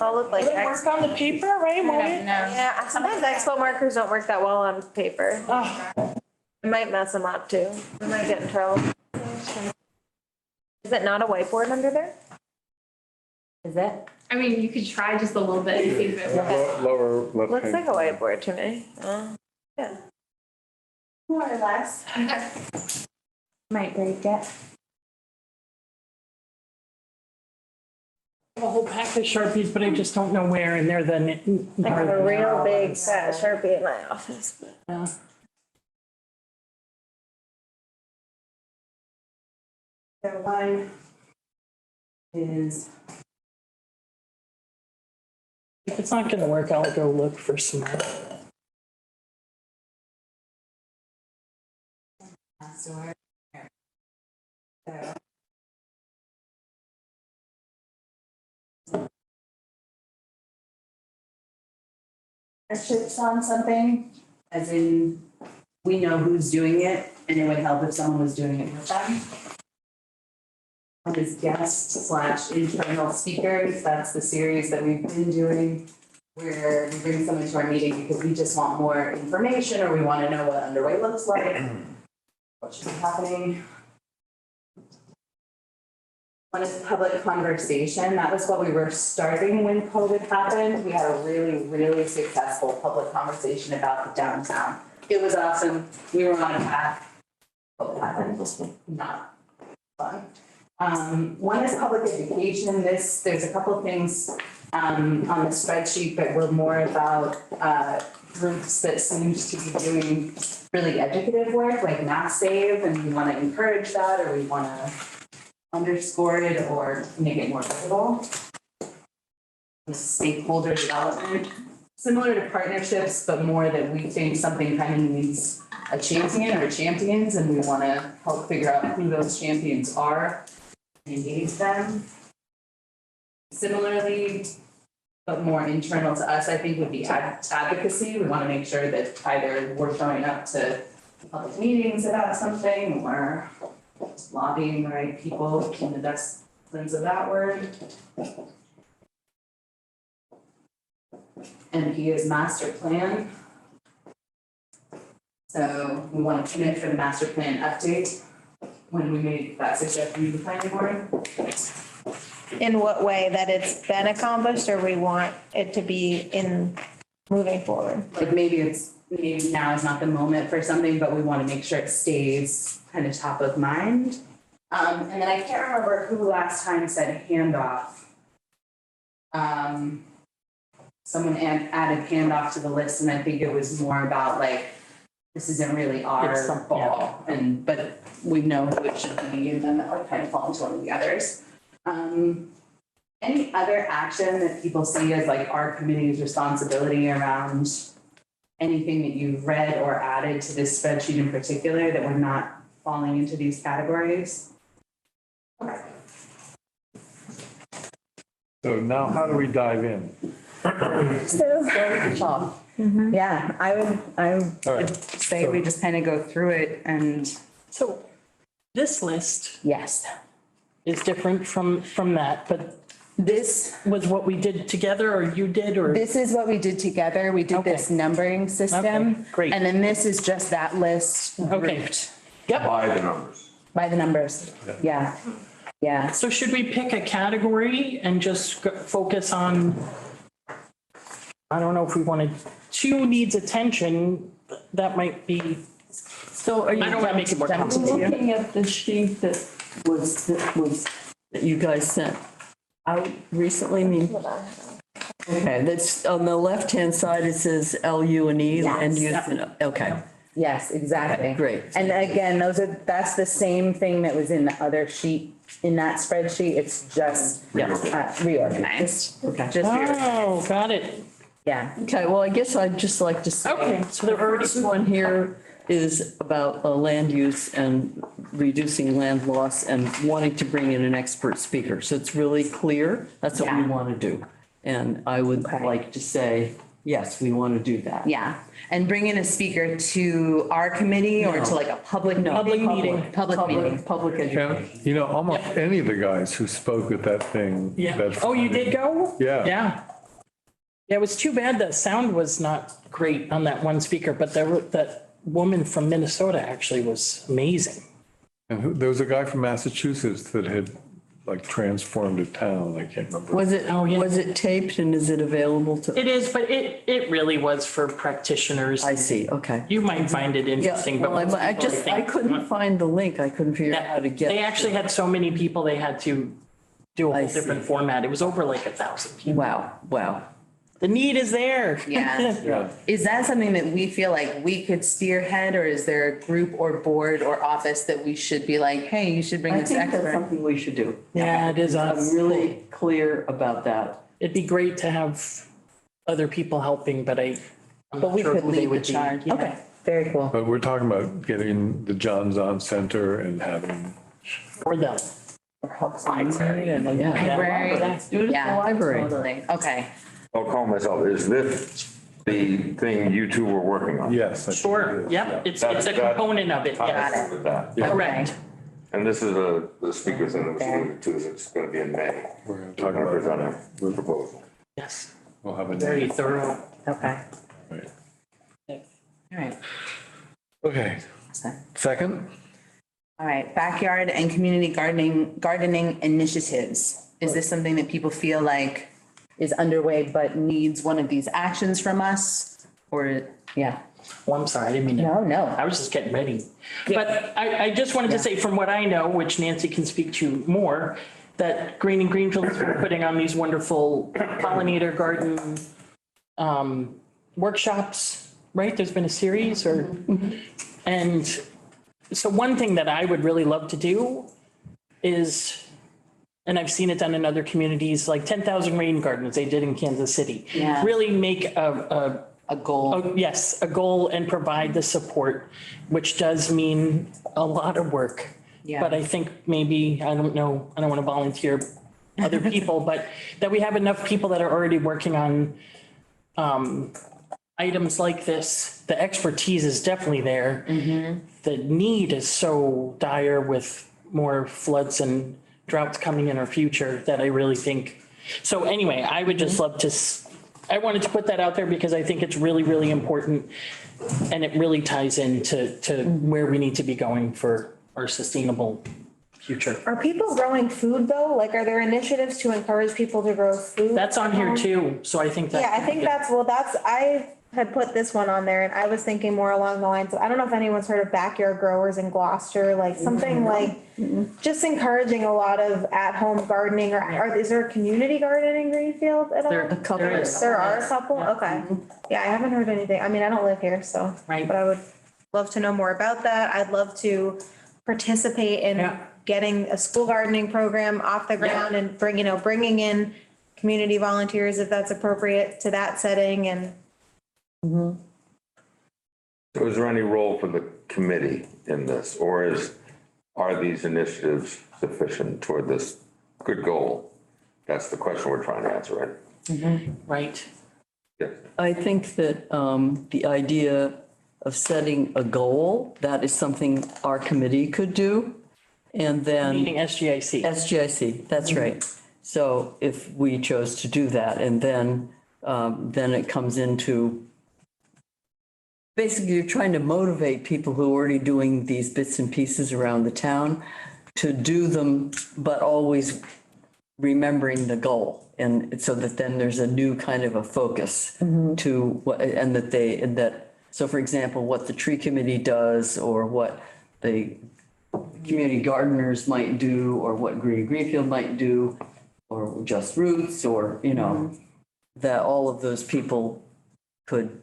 All look like Does it work on the paper, right? Maureen? Yeah, sometimes expo markers don't work that well on paper. Oh, It might mess them up too. We might get in trouble. Is it not a whiteboard under there? Is it? I mean, you could try just a little bit and see if it works. Lower left Looks like hand. a whiteboard to me. Yeah. More or less. Might break it. I have a whole pack of Sharpies, but I just don't know where, and they're the. I have a real big fat Sharpie in my office. Yeah. So one is. If it's not gonna work, I'll go look for some more. So. Partnerships on something, as in, we know who's doing it, and it would help if someone was doing it with them. One is guest/internal speakers, that's the series that we've been doing, where we bring someone to our meeting because we just want more information, or we want to know what underway looks like, what should be happening. One is public conversation. That was what we were starting when COVID happened. We had a really, really successful public conversation about the downtown. It was awesome. We were on a path. COVID happened. Not fun. One is public education. There's a couple of things on the spreadsheet that were more about groups that seems to be doing really educative work, like Mass Save, and we want to encourage that, or we want to underscore it or make it more visible. The stakeholder development, similar to partnerships, but more that we think something kind of needs a champion or champions, and we want to help figure out who those champions are, engage them. Similarly, but more internal to us, I think would be advocacy. We want to make sure that either we're showing up to public meetings about something or lobbying the right people in the best sense of that word. MP is master plan. So we want to commit for the master plan update when we made that suggestion to the planning board. In what way? That it's been accomplished or we want it to be in moving forward? Like maybe now is not the moment for something, but we want to make sure it stays kind of top of mind. And then I can't remember who last time said handoff. Someone added handoff to the list, and I think it was more about like, this isn't really our ball, but we know who it should be, and then that would kind of fall into one of the others. Any other action that people see as like our committee's responsibility around anything that you've read or added to this spreadsheet in particular that we're not falling into these categories? So now how do we dive in? Yeah, I All right. would say we just kind of go through it and. So this list Yes. is different from that, but This was what we did together or you did or? This is what we did together. We did Okay. this numbering system. Okay, great. And then this is just that list Okay. grouped Yep. By the numbers. by the numbers. Yeah, yeah. So should we pick a category and just focus on, I don't know if we wanted, two needs attention, that might be, So are you? I don't want to make it more complicated. Looking at the sheet that you guys sent out recently, I mean. Okay, that's on the left-hand side, it says LU and E, land use, okay. Yes, exactly. Okay, great. And again, that's the same thing that was in the other sheet, in that spreadsheet. It's just reorganized. Okay. Just reorganized. Oh, got it. Yeah. Okay, well, I guess I'd just like to say. Okay, so they're already- The first one here is about land use and reducing land loss and wanting to bring in an expert speaker. So it's really clear, that's what we Yeah. want to do. And I would Okay. like to say, yes, we want to do that. Yeah. And bring in a speaker to our committee or No. to like a public meeting? Public meeting. Public meeting. Public And, education. you know, almost any of the guys who spoke at that thing. Yeah. that Oh, you did go? Yeah. Yeah. Yeah, it was too bad the sound was not great on that one speaker, but that woman from Minnesota actually was amazing. And there was a guy from Massachusetts that had like transformed a town. I can't remember. Was it, Oh, yeah. was it taped and is it available to? It is, but it really was for practitioners. I see, okay. You might find it Yeah, interesting, but. well, most I people, just, think- I couldn't find the link. I couldn't figure out how to get. They actually had so many people, they had to do a I whole see. different format. It was over like 1,000 people. Wow, wow. The need is there. Yeah. Yeah. Is that something that we feel like we could spearhead, or is there a group or board or office that we should be like, hey, you should bring I this think that's expert? something we should do. Yeah, it is I'm us. really clear about that. It'd be great to have other people helping, but I'm But not we sure could who they lead the would be. charge. Yeah. Okay, very cool. But we're talking about getting the John Zahn Center and having, For them. Yeah. Library. Let's do it at the Yeah, library. totally. Okay. I'll call myself, is this the thing you two were working on? yes. I think Sure, it is, yep, yeah. it's a component of it, Got yes. With that. Yeah. Correct. And this is the speaker thing that was alluded to, that's going to be in May. We're going to We're talk going to about present that. a proposal. Yes, We'll have a very name. thorough. Okay. Right. All right. Okay, So, second? All right, backyard and community gardening initiatives. Is this something that people feel like is underway but needs one of these actions from us? Or, yeah. Oh, I'm sorry, I didn't mean to. No. I was just getting ready. But I just wanted to say, from what I know, which Nancy can speak to more, that Green and Greenfield is putting on these wonderful pollinator garden workshops, right? There's been a series or, and so one thing that I would really love to do is, and I've seen it done in other communities, like 10,000 rain gardens they did in Kansas City. Yeah. Really make a goal. Yes, a goal and provide the support, which does mean a lot of work. Yeah. But I think maybe, I don't know, I don't want to volunteer other people, but that we have enough people that are already working on items like this. The expertise is definitely there. The need is so dire with more floods and droughts coming in our future that I really think. So anyway, I would just love to, I wanted to put that out there because I think it's really, really important. And it really ties into where we need to be going for our sustainable future. Are people growing food though? Like, are there initiatives to encourage people to grow food? That's on here too. So I think that. Yeah, I think I had put this one on there and I was thinking more along the lines of, I don't know if anyone's heard of backyard growers in Gloucester, like something like just encouraging a lot of at-home gardening or is there a community garden in Greenfield at all? There- a couple. There are a couple? Okay. Yeah, I haven't heard anything. I mean, I don't live here, so. Right. But I would love to know more about that. I'd love to participate in Yeah. getting a school gardening program off the ground and bringing in community volunteers if that's appropriate to that setting and. So is there any role for the committee in this, or are these initiatives sufficient toward this good goal? That's the question we're trying to answer, right? Right. Yes. I think that the idea of setting a goal, that is something our committee could do. And then. Meeting SGIC. SGIC, that's right. So if we chose to do that, and then it comes into, basically you're trying to motivate people who are already doing these bits and pieces around the town to do them, but always remembering the goal. And so that then there's a new kind of a focus to what, and that, so for example, what the tree committee does or what the community gardeners might do, or what Greenfield might do, or Just Roots, or, that all of those people could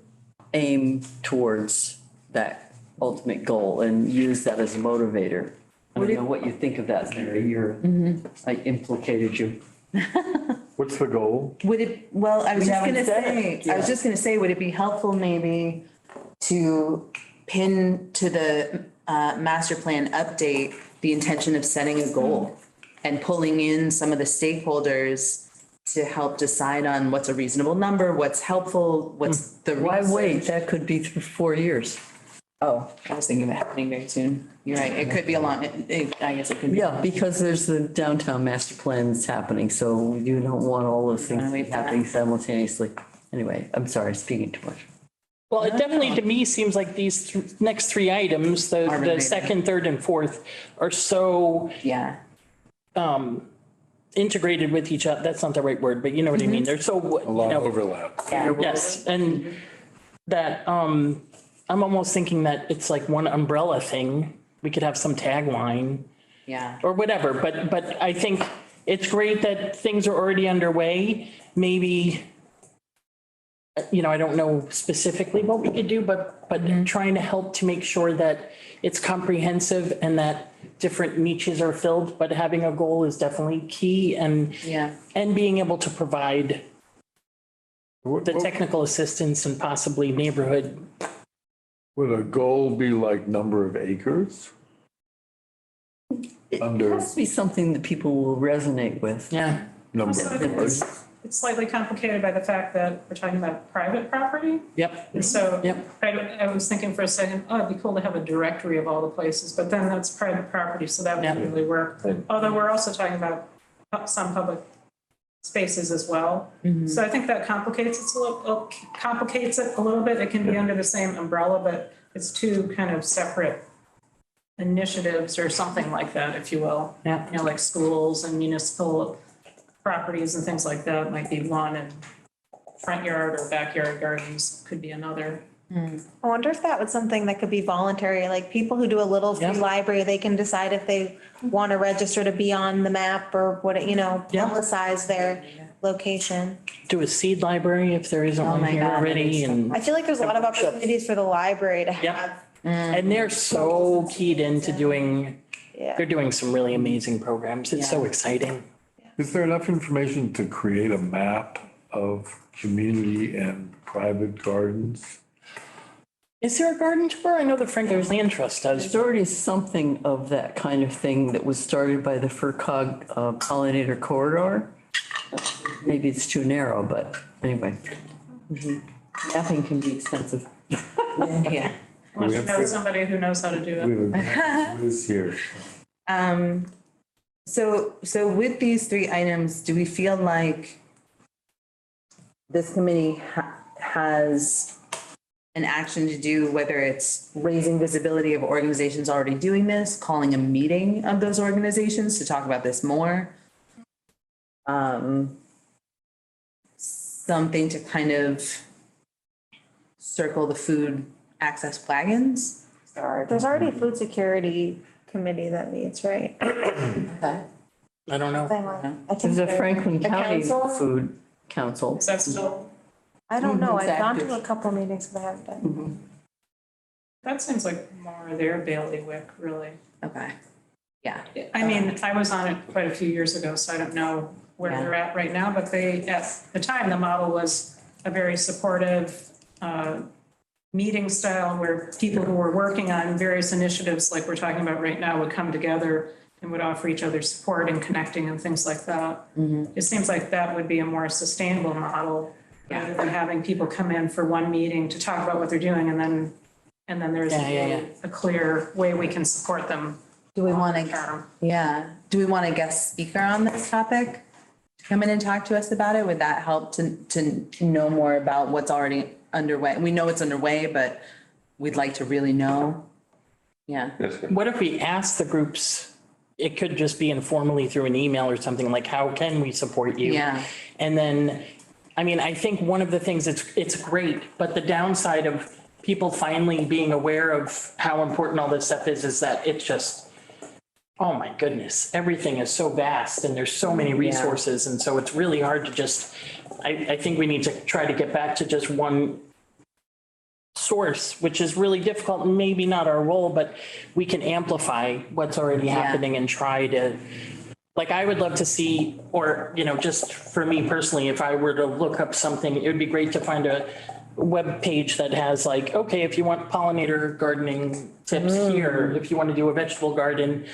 aim towards that ultimate goal and use that as a motivator. I don't know what you think of that, Mary. I implicated you. What's the goal? Would it, well, I was just haven't gonna said say, it. I was just gonna say, would it be helpful maybe to pin to the master plan update the intention of setting a goal and pulling in some of the stakeholders to help decide on what's a reasonable number, what's helpful, what's the Why wait? research? That could be 4 years. Oh, I was thinking of it happening very soon. You're right. It could be a long, I guess it could be. Yeah, because there's the downtown master plans happening, so you don't want all those things Wanna wait for that. happening simultaneously. Anyway, I'm sorry, speaking too much. Well, it definitely to me seems like these next three items, the related. second, third and fourth are so Yeah. integrated with each other. That's not the right word, but you know what I mean? They're so, A lot of overlap. yes. And that, I'm almost thinking that it's like one umbrella thing. We could have some tagline Yeah. or whatever, but I think it's great that things are already underway. Maybe, I don't know specifically what we could do, but trying to help to make sure that it's comprehensive and that different niches are filled, but having a goal is definitely key and being able to provide the technical assistance and possibly neighborhood. Would a goal be like number of acres? It Under- has to be something that people will resonate with. Yeah. Number Also, I think it's slightly complicated by the fact that we're talking about private property. Yep. And so Yep. I was thinking for a second, oh, it'd be cool to have a directory of all the places, but then that's private property, so that Yeah. wouldn't really work. Although we're also talking about some public spaces as well. So I think that complicates it a little bit. It can be under the same umbrella, but it's two kind of separate initiatives or something like that, if you will. Yeah. You know, like schools and municipal properties and things like that might be one, and front yard or backyard gardens could be another. I wonder if that was something that could be voluntary, like people who do a little free Yeah. library, they can decide if they want to register to be on the map or what, Yeah. publicize their location. Do a seed library if there isn't one my here God, that already, is and I feel like there's a lot of opportunities for the library to Yep. have. and they're so keyed into doing, Yeah. they're doing some really amazing programs. It's so exciting. Is there enough information to create a map of community and private gardens? Is there a garden tour? I know the Franklin Land Trust does. There's already something of that kind of thing that was started by the FERCog pollinator corridor. Maybe it's too narrow, but anyway. Mapping can be expensive. Yeah. Unless you know somebody who knows how to do We it. have a Liz here. So with these three items, do we feel like this committee has an action to do, whether it's raising visibility of organizations already doing this, calling a meeting of those organizations to talk about this more? Something to kind of circle the food access plugins? There's already a food security committee that meets, right? Okay. I don't know. I think There's a there- Franklin a County council? Food Council. Is that still, I don't know. It's I've gone active. to a couple meetings, but I haven't been. that seems like more their bailiwick, really. Okay. Yeah. I mean, I was on it quite a few years ago, so I don't know where Yeah. they're at right now, but they, at the time, the model was a very supportive meeting style where people who were working on various initiatives, like we're talking about right now, would come together and would offer each other support and connecting and things like that. It seems like that would be a more sustainable model rather than having people come in for one meeting to talk about what they're doing and then there's Yeah. a clear way we can support them. Do we want to, Term. yeah, do we want a guest speaker on this topic? Come in and talk to us about it? Would that help to know more about what's already underway? We know it's underway, but we'd like to really know. Yeah. What if we ask the groups, it could just be informally through an email or something, like, how can we support you? Yeah. And then, I mean, I think one of the things, it's great, but the downside of people finally being aware of how important all this stuff is that it's just, oh my goodness, everything is so vast and there's so many resources. And so it's really hard to just, I think we need to try to get back to just one source, which is really difficult and maybe not our role, but we can amplify what's already happening and try to, like, I would love to see, or, you know, just for me personally, if I were to look up something, it would be great to find a web page that has like, okay, if you want pollinator gardening tips here, if you want to do a vegetable garden,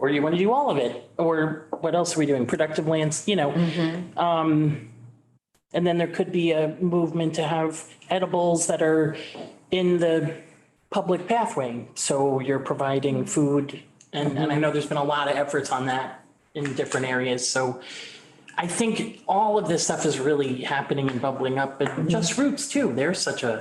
or you want to do all of it, or what else are we doing? Productive lands, you know. And then there could be a movement to have edibles that are in the public pathway. So you're providing food. And I know there's been a lot of efforts on that in different areas. So I think all of this stuff is really happening and bubbling up, but Just Roots too. They're such a,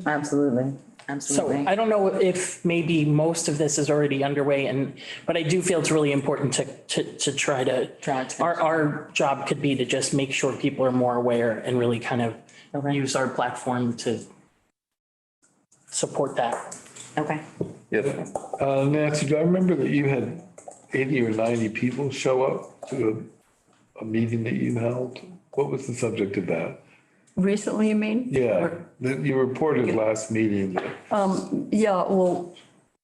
Absolutely. so Absolutely. I don't know if maybe most of this is already underway but I do feel it's really important to try to, Draw attention. our job could be to just make sure people are more aware and really kind of use our platform to support that. Okay. Yes. Nancy, do I remember that you had 80 or 90 people show up to a meeting that you held? What was the subject of that? Recently, you mean? Yeah, that you reported last meeting that, Yeah, well,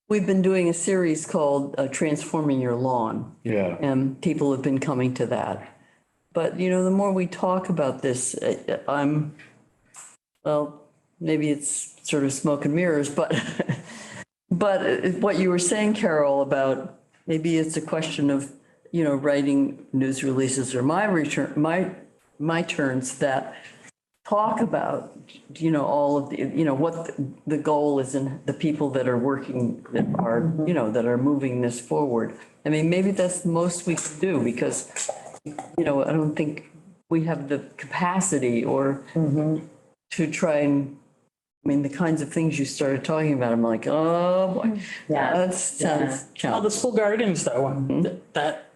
we've been doing a series called Transforming Your Lawn. yeah. And people have been coming to that. But, you know, the more we talk about this, well, maybe it's sort of smoke and mirrors, but what you were saying, Carol, about maybe it's a question of, you know, writing news releases or my turns that talk about, you know, all of the, you know, what the goal is and the people that are working, that are, you know, that are moving this forward. I mean, maybe that's the most we can do because, you know, I don't think we have the capacity or to try and I mean, the kinds of things you started talking about, I'm like, oh, boy. Yeah. That sounds All the challenging. school gardens though, that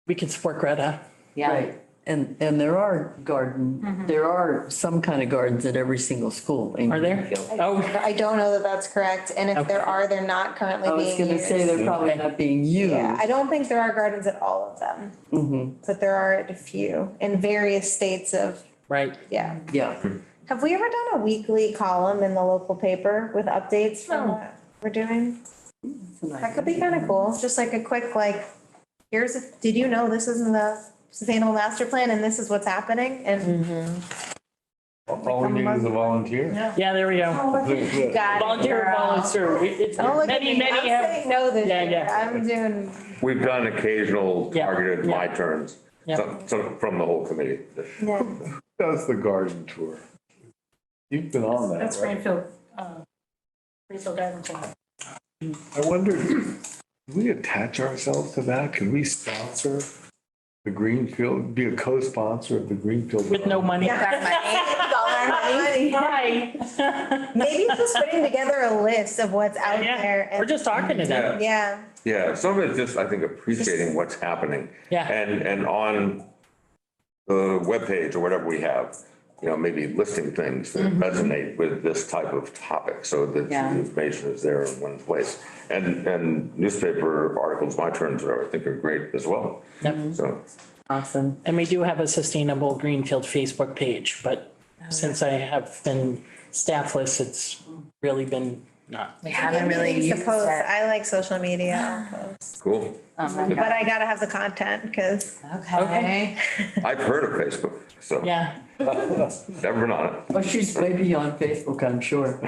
we can support Greta. Right. And there are some kind of gardens at every single school. in Are there? Greenfield. Oh, I don't know that that's correct. And if there are, they're not currently I was being going to used. say they're probably not being used. Yeah, I don't think there are gardens at all of them. But there are at a few in various states of, right. yeah. Yeah. Have we ever done a weekly column in the local paper with updates from what we're doing? That could be kind of cool. Just like a quick, like, did you know this is in the sustainable master plan and this is what's happening? And All we need is a volunteer. Yeah, there we go. you got it, Volunteer, girl. volunteer. It's Don't look at many, me. many I'm have. saying no this Yeah, year. yeah. I'm doing, We've done occasional Yeah, targeted yeah. my turns, Yeah. some from the whole committee. yeah. Does the garden tour? You've been on that, That's right? Greenfield Garden Club. I wonder, can we attach ourselves to that? Can we sponsor the Greenfield, be a co-sponsor of the Greenfield? With no money. Dollar money. Hi. Maybe just putting together a list of what's out Yeah, there. we're just talking to them. Yeah. Yeah, some of it's just, I think, appreciating what's happening. Yeah. And on the webpage or whatever we have, maybe listing things that resonate with this type of topic so that the information is there in one place. And newspaper articles, my turns, I think are great as well. Yep. So, Awesome. And we do have a Sustainable Greenfield Facebook page, but since I have been staffless, it's really been not. We haven't really Things to used post. it. I like social media. I'll post. cool. But I gotta have the content because Okay. I've heard of Facebook, so Yeah. never been on it. Oh, she's maybe on Facebook, I'm sure.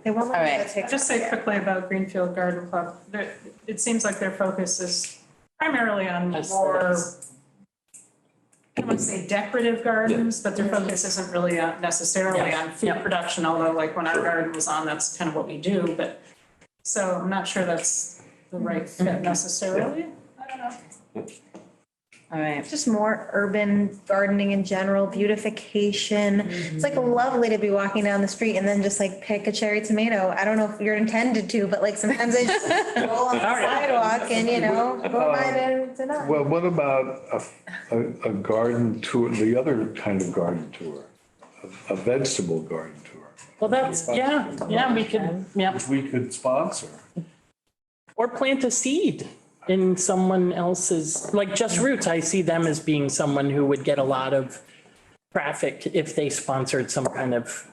they won't All let me right. take. Just say quickly about Greenfield Garden Club, it seems like their focus is primarily on more, I don't want to say decorative gardens, but their focus isn't really necessarily on food production, although like when our garden was on, that's kind of what we do, but, so I'm not sure that's the right fit necessarily. I don't know. All right. Just more urban gardening in general, beautification. It's like lovely to be walking down the street and then just like pick a cherry tomato. I don't know if you're intended to, but like sometimes I just roll on the sidewalk and who am I to not? Well, what about a garden tour, the other kind of garden tour? A vegetable garden tour, Well, that's, we could, which we could sponsor. Or plant a seed in someone else's, like Just Roots, I see them as being someone who would get a lot of traffic if they sponsored some kind of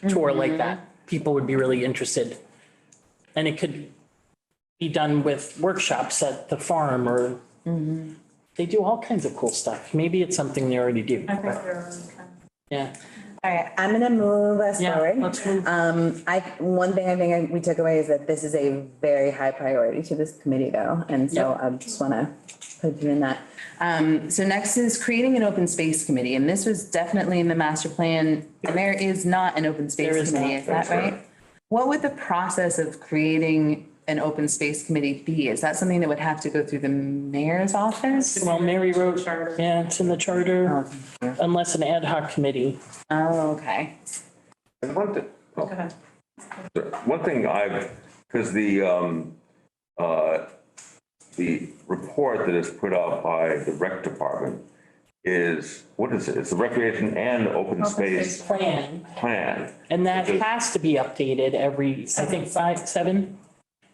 tour like that. People would be really interested. And it could be done with workshops at the farm or they do all kinds of cool stuff. Maybe it's something they already do. I think they're, Yeah. All right, I'm gonna move us Yeah, forward. let's move. One thing I think we took away is that this is a very high priority to this committee though, and so I just wanna put you in that. So next is creating an open space committee, and this was definitely in the master plan. And there is not an open There space is committee, not. is that right? What would the process of creating an open space committee be? Is that something that would have to go through the mayor's office? Well, Mary wrote, it's in the charter, unless an ad hoc committee. Oh, okay. And one thing, go ahead. because the report that is put out by the rec department is, what is it? It's the recreation and open space plan. And that has to be updated every, I think, 5, 7.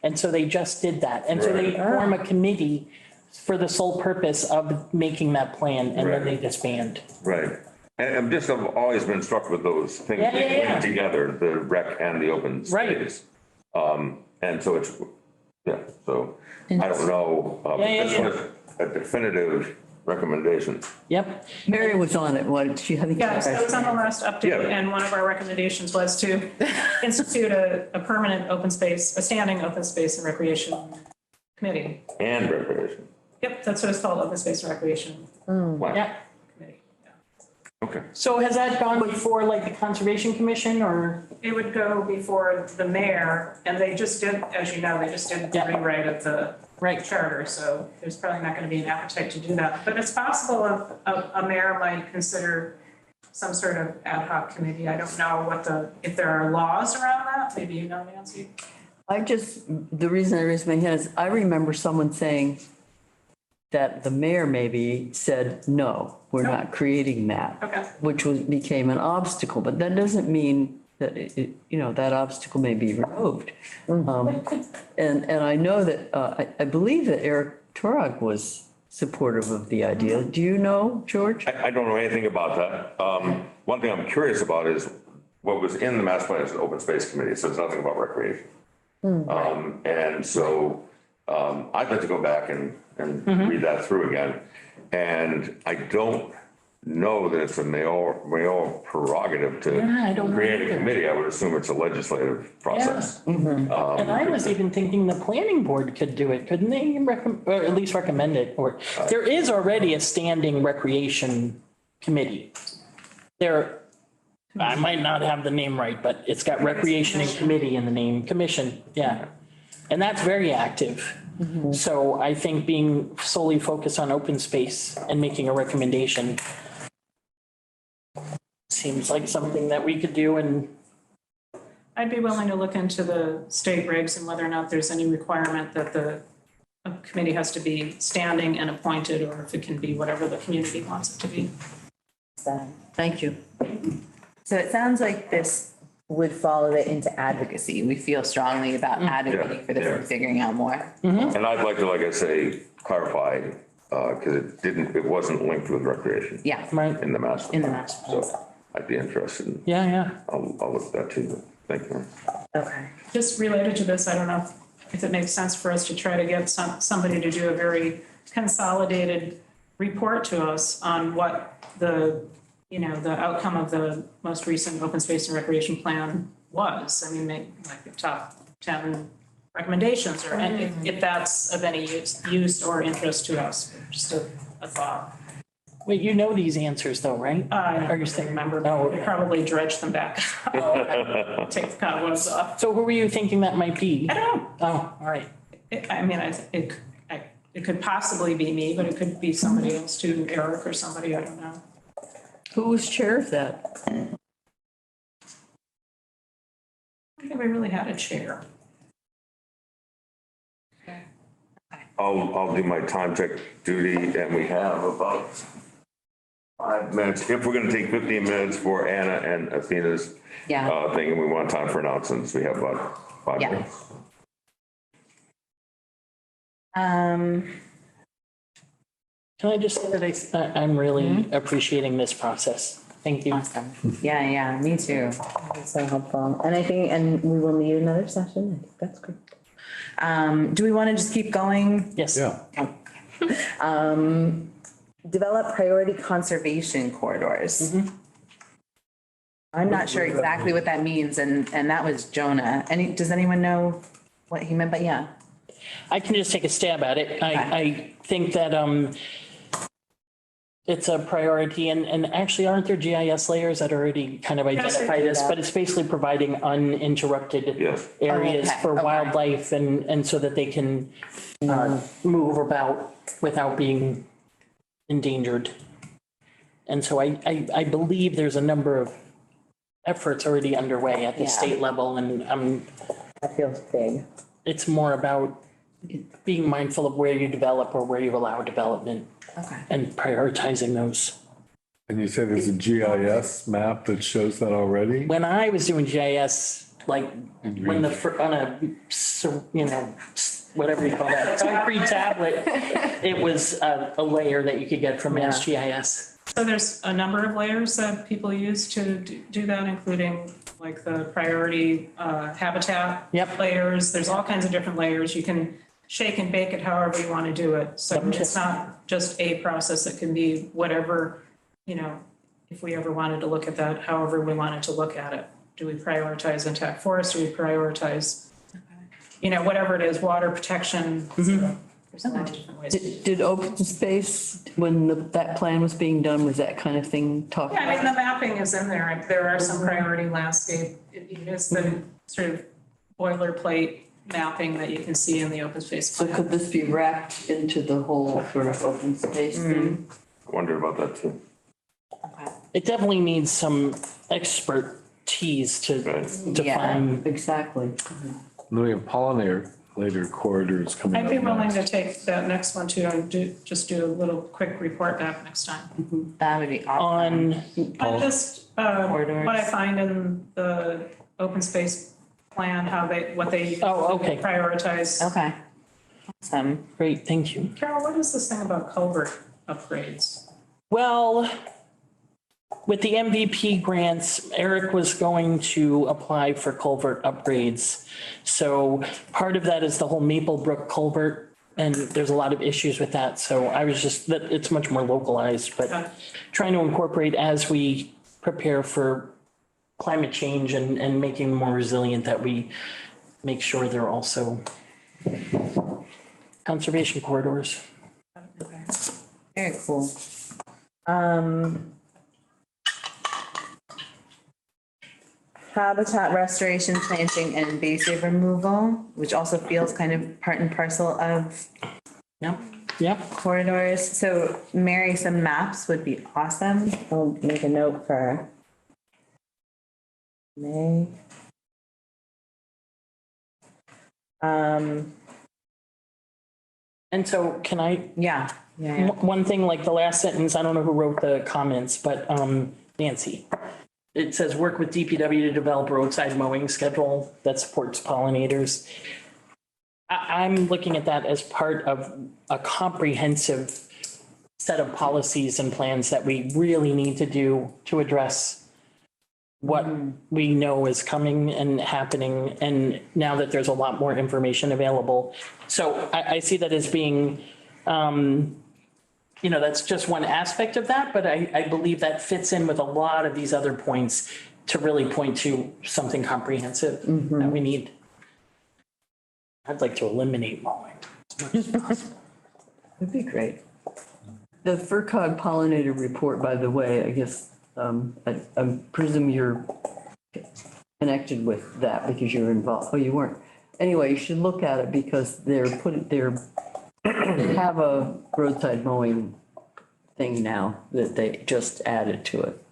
And so they just did that. And so they form a committee for the sole purpose of making that plan and then they disband. Right. And I've always been struck with those things linked together, the rec and the open space. And so it's, so I don't know. This was a definitive recommendation. Yep. Mary was on it, I think. Yeah, so it was on the last update, Yeah. and one of our recommendations was to institute a permanent open space, a standing open space and recreation committee. And recreation. Yep, that's what it's called, open space and recreation Wow. Yeah. committee. Okay. So has that gone before like the Conservation Commission or? It would go before the mayor, and they just did, as you know, they just did the rewrite of the charter, so there's probably not going to be an appetite to do that. But it's possible a mayor might consider some sort of ad hoc committee. I don't know if there are laws around that. Maybe you know, Nancy. The reason I raised my hand is I remember someone saying that the mayor maybe said, no, we're not creating that. Okay. Which became an obstacle, but that doesn't mean that that obstacle may be removed. And I know that, I believe that Eric Turok was supportive of the idea. Do you know, George? I don't know anything about that. One thing I'm curious about is what was in the master plan is an open space committee, so it's nothing about recreation. And so I'd like to go back and read that through again. And I don't know that it's a mayoral prerogative to create a committee. I would assume it's a legislative process. And I was even thinking the planning board could do it, couldn't they? Or at least recommend it, or there is already a standing recreation committee. I might not have the name right, but it's got recreation and committee in the name, commission, yeah. And that's very active. So I think being solely focused on open space and making a recommendation seems like something that we could do, and I'd be willing to look into the state regs and whether or not there's any requirement that a committee has to be standing and appointed, or if it can be whatever the community wants it to be. Thank you. So it sounds like this would follow it into advocacy. We feel strongly about advocating for this and figuring out more. And I'd like to, like I say, clarify, because it wasn't linked with recreation. Yeah. right, In the master. In the plan. master plan. So I'd be interested in, yeah. I'll look at that too. Thank you. Okay. Just related to this, I don't know if it makes sense for us to try to get somebody to do a very consolidated report to us on what the outcome of the most recent open space and recreation plan was. I mean, like the top 10 recommendations, or if that's of any use or interest to us, just a thought. Wait, you know these answers though, right? Are you still remember? No. We probably dredge them back. Take the cobwebs off. So who were you thinking that might be? I don't know. Oh, all right. It could possibly be me, but it could be somebody else too, Eric or somebody, I don't know. Who was chair of that? I don't think we really had a chair. I'll do my time check duty, and we have about 5 minutes. If we're gonna take 15 minutes for Anna and Athena's thing, and we want time for announcements, we have about 5 minutes. Can I just say that I'm really appreciating this process. Thank you. Awesome. Yeah, me too. It's so helpful. And I think, we will need another session. I think that's great. Do we want to just keep going? Yes. Yeah. Develop priority conservation corridors. I'm not sure exactly what that means, and that was Jonah. Does anyone know what he meant? But yeah. I can just take a stab at it. I think that it's a priority, and actually aren't there GIS layers that already kind of identify this, but it's basically providing uninterrupted areas for wildlife and so that they can move about without being endangered. And so I believe there's a number of efforts already underway at the state level, and That feels big. it's more about being mindful of where you develop or where you allow development. And prioritizing those. And you said there's a GIS map that shows that already? When I was doing GIS, like when on a, whatever you call that, concrete tablet, it was a layer that you could get from Mass GIS. So there's a number of layers that people use to do that, including like the priority habitat layers. There's all kinds of different layers. You can shake and bake it however you want to do it. So it's not just a process. It can be whatever, if we ever wanted to look at that, however we wanted to look at it. Do we prioritize intact forest? Do we prioritize, whatever it is, water protection? There's a lot of different ways. Did open space, when that plan was being done, was that kind of thing talked about? Yeah, I mean, the mapping is in there. There are some priority landscape. It is the sort of boilerplate mapping that you can see in the open space So plan. could this be wrapped into the whole sort of open space thing? I wondered about that too. Okay. it definitely needs some expertise to define. Exactly. We have pollinator corridors coming up. I'd be willing next. to take that next one too and just do a little quick report back next time. That would be awesome. I just, Corridors. what I find in the open space plan, what they Oh, okay. prioritize. Okay. Awesome. Great, thank you. Carol, what is this thing about culvert upgrades? Well, with the MVP grants, Eric was going to apply for culvert upgrades. So part of that is the whole Maple Brook culvert, and there's a lot of issues with that. So I was just, that it's much more localized, but trying to incorporate as we prepare for climate change and making more resilient, that we make sure they're also conservation corridors. Very cool. Habitat restoration, planting, and invasive removal, which also feels kind of part and parcel of Yep. corridors. So Mary, some maps would be awesome. I'll make a note for May. And so can I, Yeah. one thing, like the last sentence, I don't know who wrote the comments, but Nancy. It says work with DPW to develop roadside mowing schedule that supports pollinators. I'm looking at that as part of a comprehensive set of policies and plans that we really need to do to address what we know is coming and happening. And now that there's a lot more information available. So I see that as being, that's just one aspect of that, but I believe that fits in with a lot of these other points to really point to something comprehensive that we need. I'd like to eliminate mowing as much as possible. That'd be great. The FERCog pollinator report, by the way, I guess, I presume you're connected with that because you're involved. Oh, you weren't. Anyway, you should look at it because they have a roadside mowing thing now that they just added to it.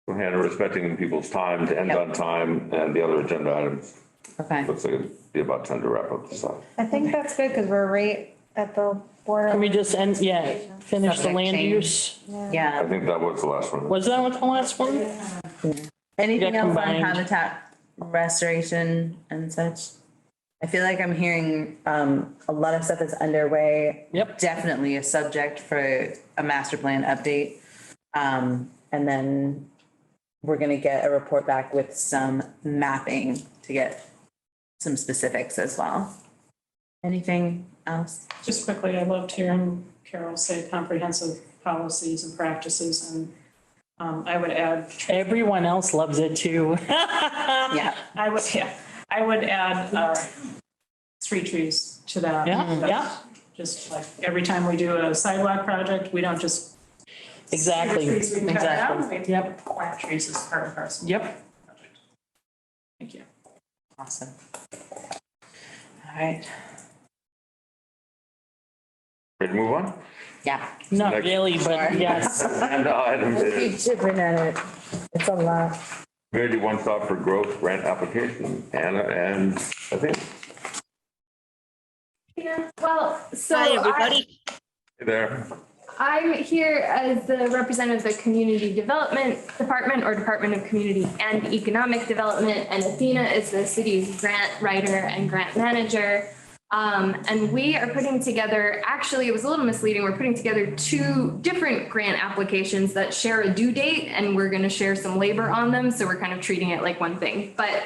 And respecting people's time to end on time and the other agenda items. Okay. Looks like it'd be about time to wrap up the stuff. I think that's good because we're right at the border. Can we just finish the Subject land change. use? I Yeah. think that was the last one. Was that what the last one? Anything Yeah, else on combined. habitat restoration and such? I feel like I'm hearing a lot of stuff that's underway. Yep. Definitely a subject for a master plan update. And then we're gonna get a report back with some mapping to get some specifics as well. Anything else? Just quickly, I loved hearing Carol say comprehensive policies and practices, and I would add, Everyone else loves it too. Yeah. I would add street trees to that. Yeah. Just like every time we do a sidewalk project, we don't just. Exactly, trees we can cut down, exactly. we Yep, plant trees as part of our. yep. project. Thank you. Awesome. All right. Ready to move on? Yeah. Not Next. really, but yes. And item Keep is chipping at it. It's a lot. Community One Stop for Growth grant application. Anna and I think, Yeah, well, so Hi, everybody. hey there. I'm here as the representative of the Community Development Department or Department of Community and Economic Development, and Athena is the city's grant writer and grant manager. And we are putting together, actually, it was a little misleading, we're putting together two different grant applications that share a due date, and we're gonna share some labor on them, so we're kind of treating it like one thing. But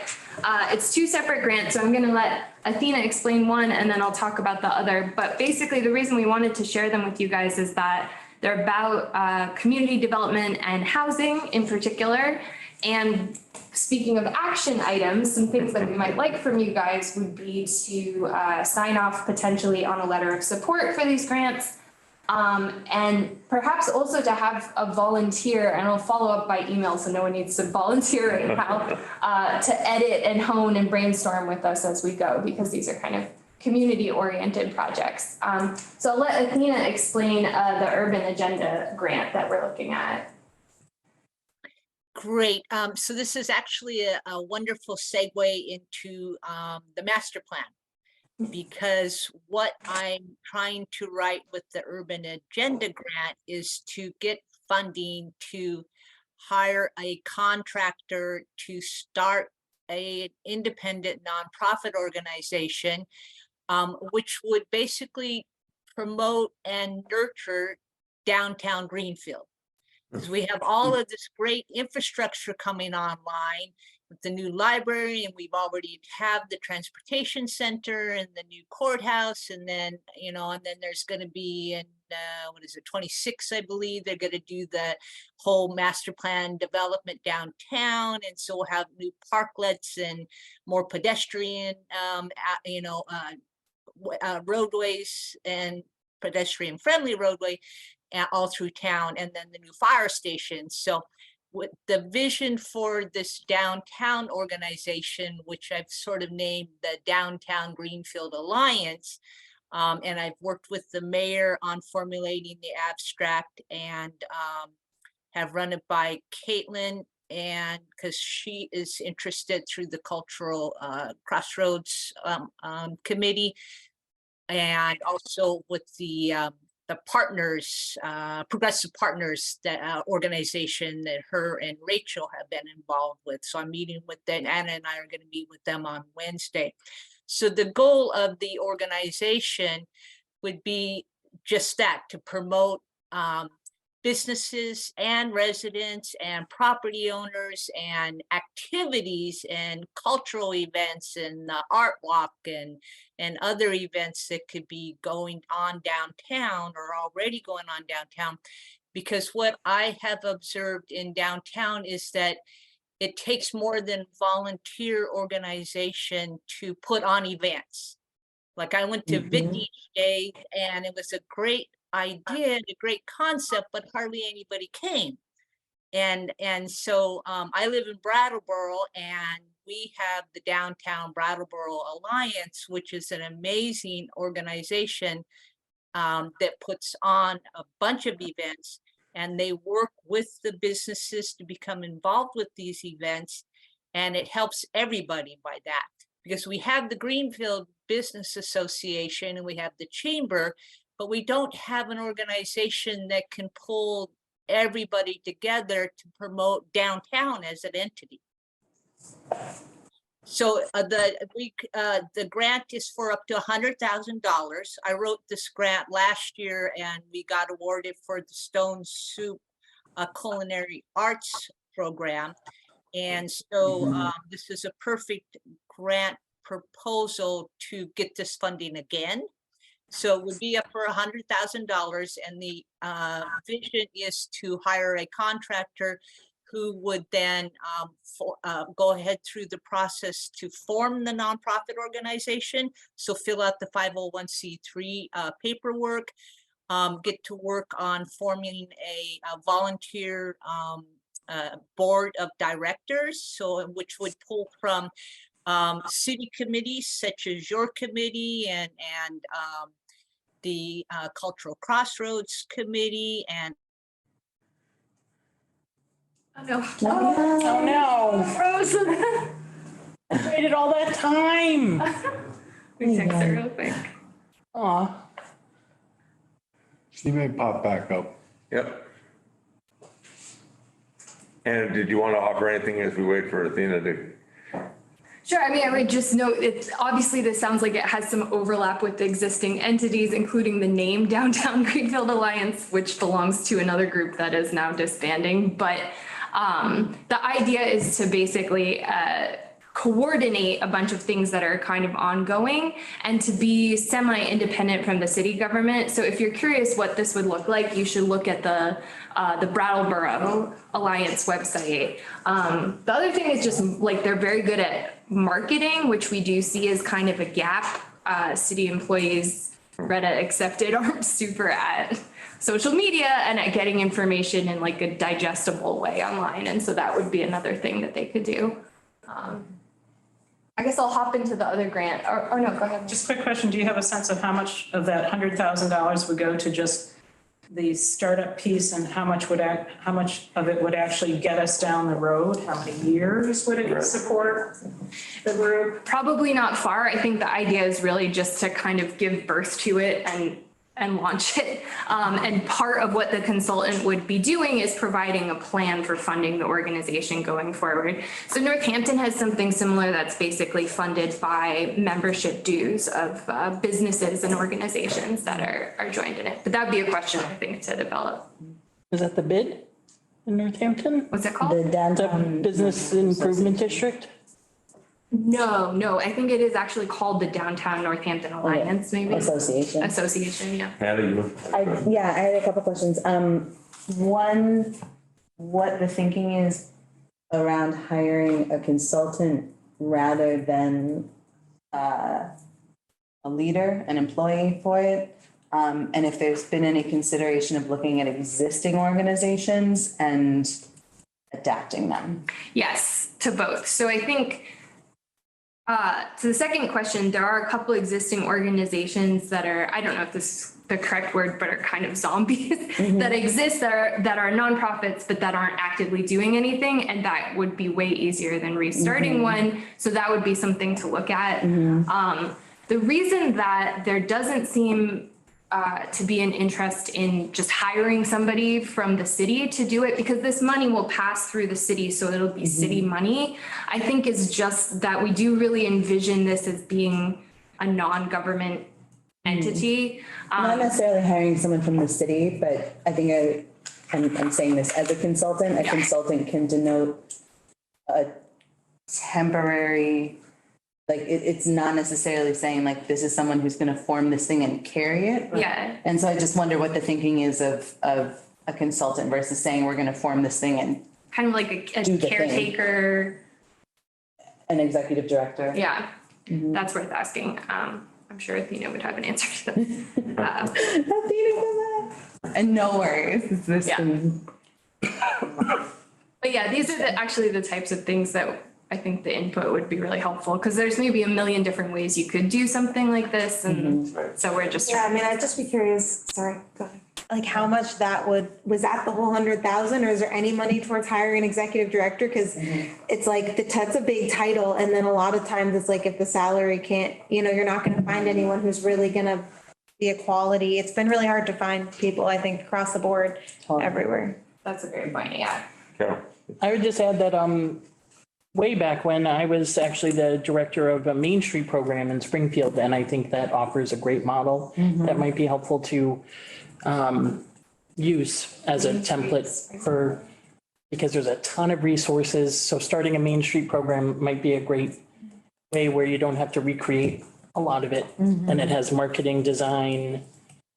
it's two separate grants, so I'm gonna let Athena explain one, and then I'll talk about the other. But basically, the reason we wanted to share them with you guys is that they're about community development and housing in particular. And speaking of action items, some things that we might like from you guys would be to sign off potentially on a letter of support for these grants. And perhaps also to have a volunteer, and I'll follow up by email so no one needs to volunteer right now, to edit and hone and brainstorm with us as we go, because these are kind of community-oriented projects. So I'll let Athena explain the Urban Agenda grant that we're looking at. Great. So this is actually a wonderful segue into the master plan. Because what I'm trying to write with the Urban Agenda grant is to get funding to hire a contractor to start an independent nonprofit organization, which would basically promote and nurture downtown Greenfield. Because we have all of this great infrastructure coming online with the new library, and we've already have the transportation center and the new courthouse, and then, you know, and then there's going to be in, what is it, 26, I believe, they're going to do the whole master plan development downtown. And so we'll have new parklets and more pedestrian, roadways and pedestrian friendly roadway all through town, and then the new fire station. So with the vision for this downtown organization, which I've sort of named the Downtown Greenfield Alliance, and I've worked with the mayor on formulating the abstract, and have run it by Caitlin, and because she is interested through the Cultural Crossroads Committee, and also with the partners, Progressive Partners, that organization that her and Rachel have been involved with. So I'm meeting with them. Anna and I are going to meet with them on Wednesday. So the goal of the organization would be just that, to promote businesses and residents and property owners and activities and cultural events and art walk and other events that could be going on downtown or already going on downtown. Because what I have observed in downtown is that it takes more than volunteer organization to put on events. Like I went to Vintage Day, and it was a great idea, a great concept, but hardly anybody came. And so I live in Brattleboro, and we have the Downtown Brattleboro Alliance, which is an amazing organization that puts on a bunch of events, and they work with the businesses to become involved with these events. And it helps everybody by that, because we have the Greenfield Business Association and we have the chamber, but we don't have an organization that can pull everybody together to promote downtown as an entity. So the grant is for up to $100,000. I wrote this grant last year, and we got awarded for the Stone Soup Culinary Arts Program. And so this is a perfect grant proposal to get this funding again. So it would be up for $100,000, and the vision is to hire a contractor who would then go ahead through the process to form the nonprofit organization. So fill out the 501c3 paperwork, get to work on forming a volunteer board of directors, so which would pull from city committees such as your committee and the Cultural Crossroads Committee, and Oh no, frozen. Waited all that time. We fix it real quick. Aw. She may pop back up. Yep. And did you want to offer anything as we wait for Athena to? Sure. I mean, I would just note, it's obviously this sounds like it has some overlap with the existing entities, including the name Downtown Greenfield Alliance, which belongs to another group that is now disbanding. But the idea is to basically coordinate a bunch of things that are kind of ongoing and to be semi-independent from the city government. So if you're curious what this would look like, you should look at the Brattleboro Alliance website. The other thing is just like they're very good at marketing, which we do see as kind of a gap. City employees, Reddit accepted, aren't super at social media and at getting information in like a digestible way online. And so that would be another thing that they could do. I guess I'll hop into the other grant, or no, go ahead. Just a quick question, do you have a sense of how much of that $100,000 would go to just the startup piece and how much of it would actually get us down the road? How many years would it support the group? Probably not far. I think the idea is really just to kind of give birth to it and launch it. And part of what the consultant would be doing is providing a plan for funding the organization going forward. So Northampton has something similar that's basically funded by membership dues of businesses and organizations that are joined in it. But that'd be a question, I think, to develop. Is that the bid in Northampton? What's it called? The downtown. The Business Improvement District? No, I think it is actually called the Downtown Northampton Alliance, maybe. Association, yeah. Hannah, you? I had a couple questions. One, what the thinking is around hiring a consultant rather than a leader, an employee for it. And if there's been any consideration of looking at existing organizations and adapting them. Yes, to both. So I think to the second question, there are a couple existing organizations that are, I don't know if this is the correct word, but are kind of zombies that exist that are nonprofits, but that aren't actively doing anything. And that would be way easier than restarting one. So that would be something to look at. The reason that there doesn't seem to be an interest in just hiring somebody from the city to do it, because this money will pass through the city, so it'll be city money, I think is just that we do really envision this as being a non-government entity. Not necessarily hiring someone from the city, but I think I'm saying this as a consultant, a consultant can denote a temporary, like it's not necessarily saying like this is someone who's going to form this thing and carry it. Yeah. And so I just wonder what the thinking is of a consultant versus saying we're going to form this thing and Kind of like a Do the thing. caretaker. an executive director. Yeah, that's worth asking. I'm sure Athena would have an answer to that. And no worries. It's this Yeah. thing. But yeah, these are actually the types of things that I think the input would be really helpful, because there's maybe a million different ways you could do something like this. And so we're just. Yeah, I mean, I'd just be curious, sorry, go ahead. Like how much that was that the whole 100,000, or is there any money towards hiring an executive director? Cause it's like, that's a big title. And then a lot of times it's like, if the salary can't, you're not gonna find anyone who's really gonna be a quality. It's been really hard to find people, I think, across the board, everywhere. That's a great point, yeah. Carol? I would just add that, way back when I was actually the director of a Main Street program in Springfield, and I think that offers a great model that might be helpful to use as a template for, because there's a ton of resources. So starting a Main Street program might be a great way where you don't have to recreate a lot of it. And it has marketing, design,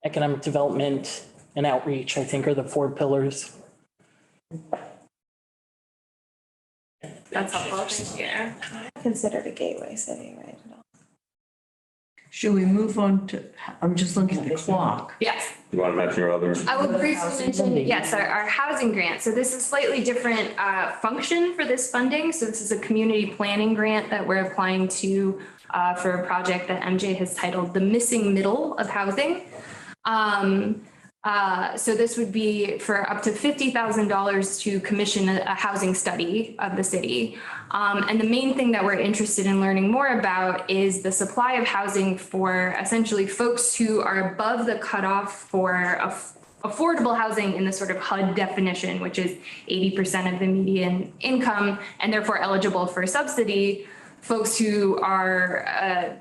economic development, and outreach, I think, are the 4 pillars. That's helpful, yeah. Considered a gateway city, right? Should we move on to, I'm just looking at the clock. Yes. You want to mention your other? I will briefly mention, yes, our housing grant. So this is slightly different function for this funding. So this is a community planning grant that we're applying to for a project that MJ has titled The Missing Middle of Housing. So this would be for up to $50,000 to commission a housing study of the city. And the main thing that we're interested in learning more about is the supply of housing for essentially folks who are above the cutoff for affordable housing in the sort of HUD definition, which is 80% of the median income and therefore eligible for subsidy. Folks who are,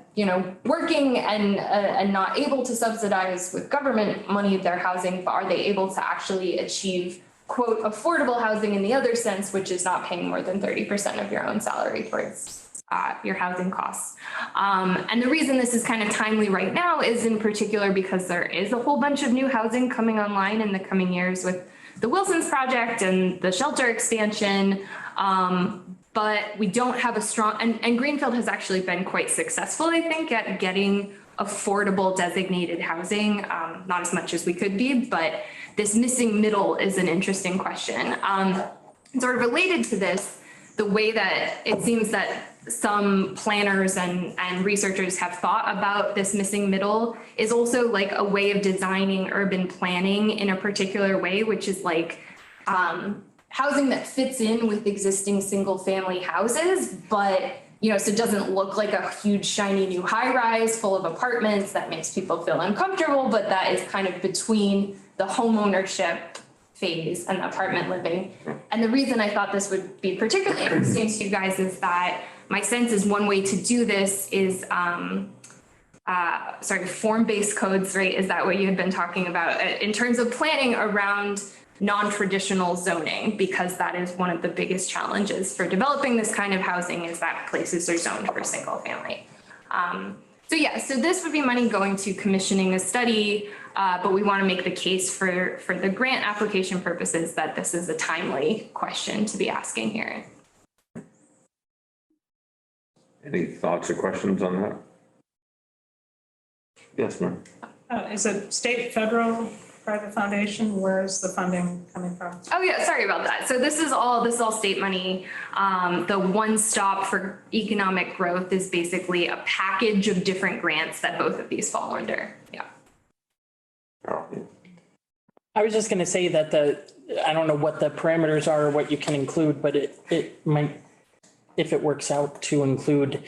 working and not able to subsidize with government money their housing, but are they able to actually achieve, quote, affordable housing in the other sense, which is not paying more than 30% of your own salary towards your housing costs. And the reason this is kind of timely right now is in particular because there is a whole bunch of new housing coming online in the coming years with the Wilson's project and the shelter expansion. But we don't have a strong, and Greenfield has actually been quite successful, I think, at getting affordable designated housing, not as much as we could be, but this missing middle is an interesting question. Sort of related to this, the way that it seems that some planners and researchers have thought about this missing middle is also like a way of designing urban planning in a particular way, which is like housing that fits in with existing single family houses, but so it doesn't look like a huge shiny new high rise full of apartments that makes people feel uncomfortable, but that is kind of between the home ownership phase and the apartment living. And the reason I thought this would be particularly interesting to you guys is that my sense is one way to do this is, form-based codes, right? Is that what you had been talking about in terms of planning around non-traditional zoning, because that is one of the biggest challenges for developing this kind of housing is that places are zoned for single family. So this would be money going to commissioning a study, but we want to make the case for the grant application purposes that this is a timely question to be asking here. Any thoughts or questions on that? Yes, ma'am. Is it state, federal, private foundation? Where is the funding coming from? Oh yeah, sorry about that. So this is all state money. The One Stop for Economic Growth is basically a package of different grants that both of these fall under. Yeah. I was just going to say that I don't know what the parameters are or what you can include, but it might, if it works out, to include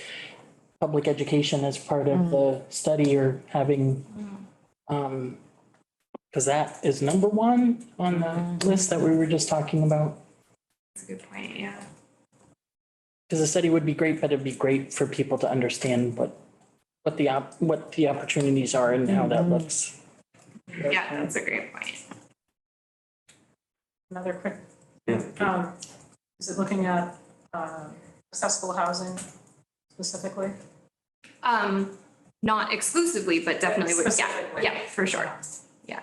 public education as part of the study or having, because that is number one on the list that we were just talking about. That's a good point, yeah. Because the study would be great, but it'd be great for people to understand what the opportunities are and how that looks. Yeah, that's a great point. Another quick, is it looking at accessible housing specifically? Not exclusively, but definitely would, yeah, for sure. Yeah.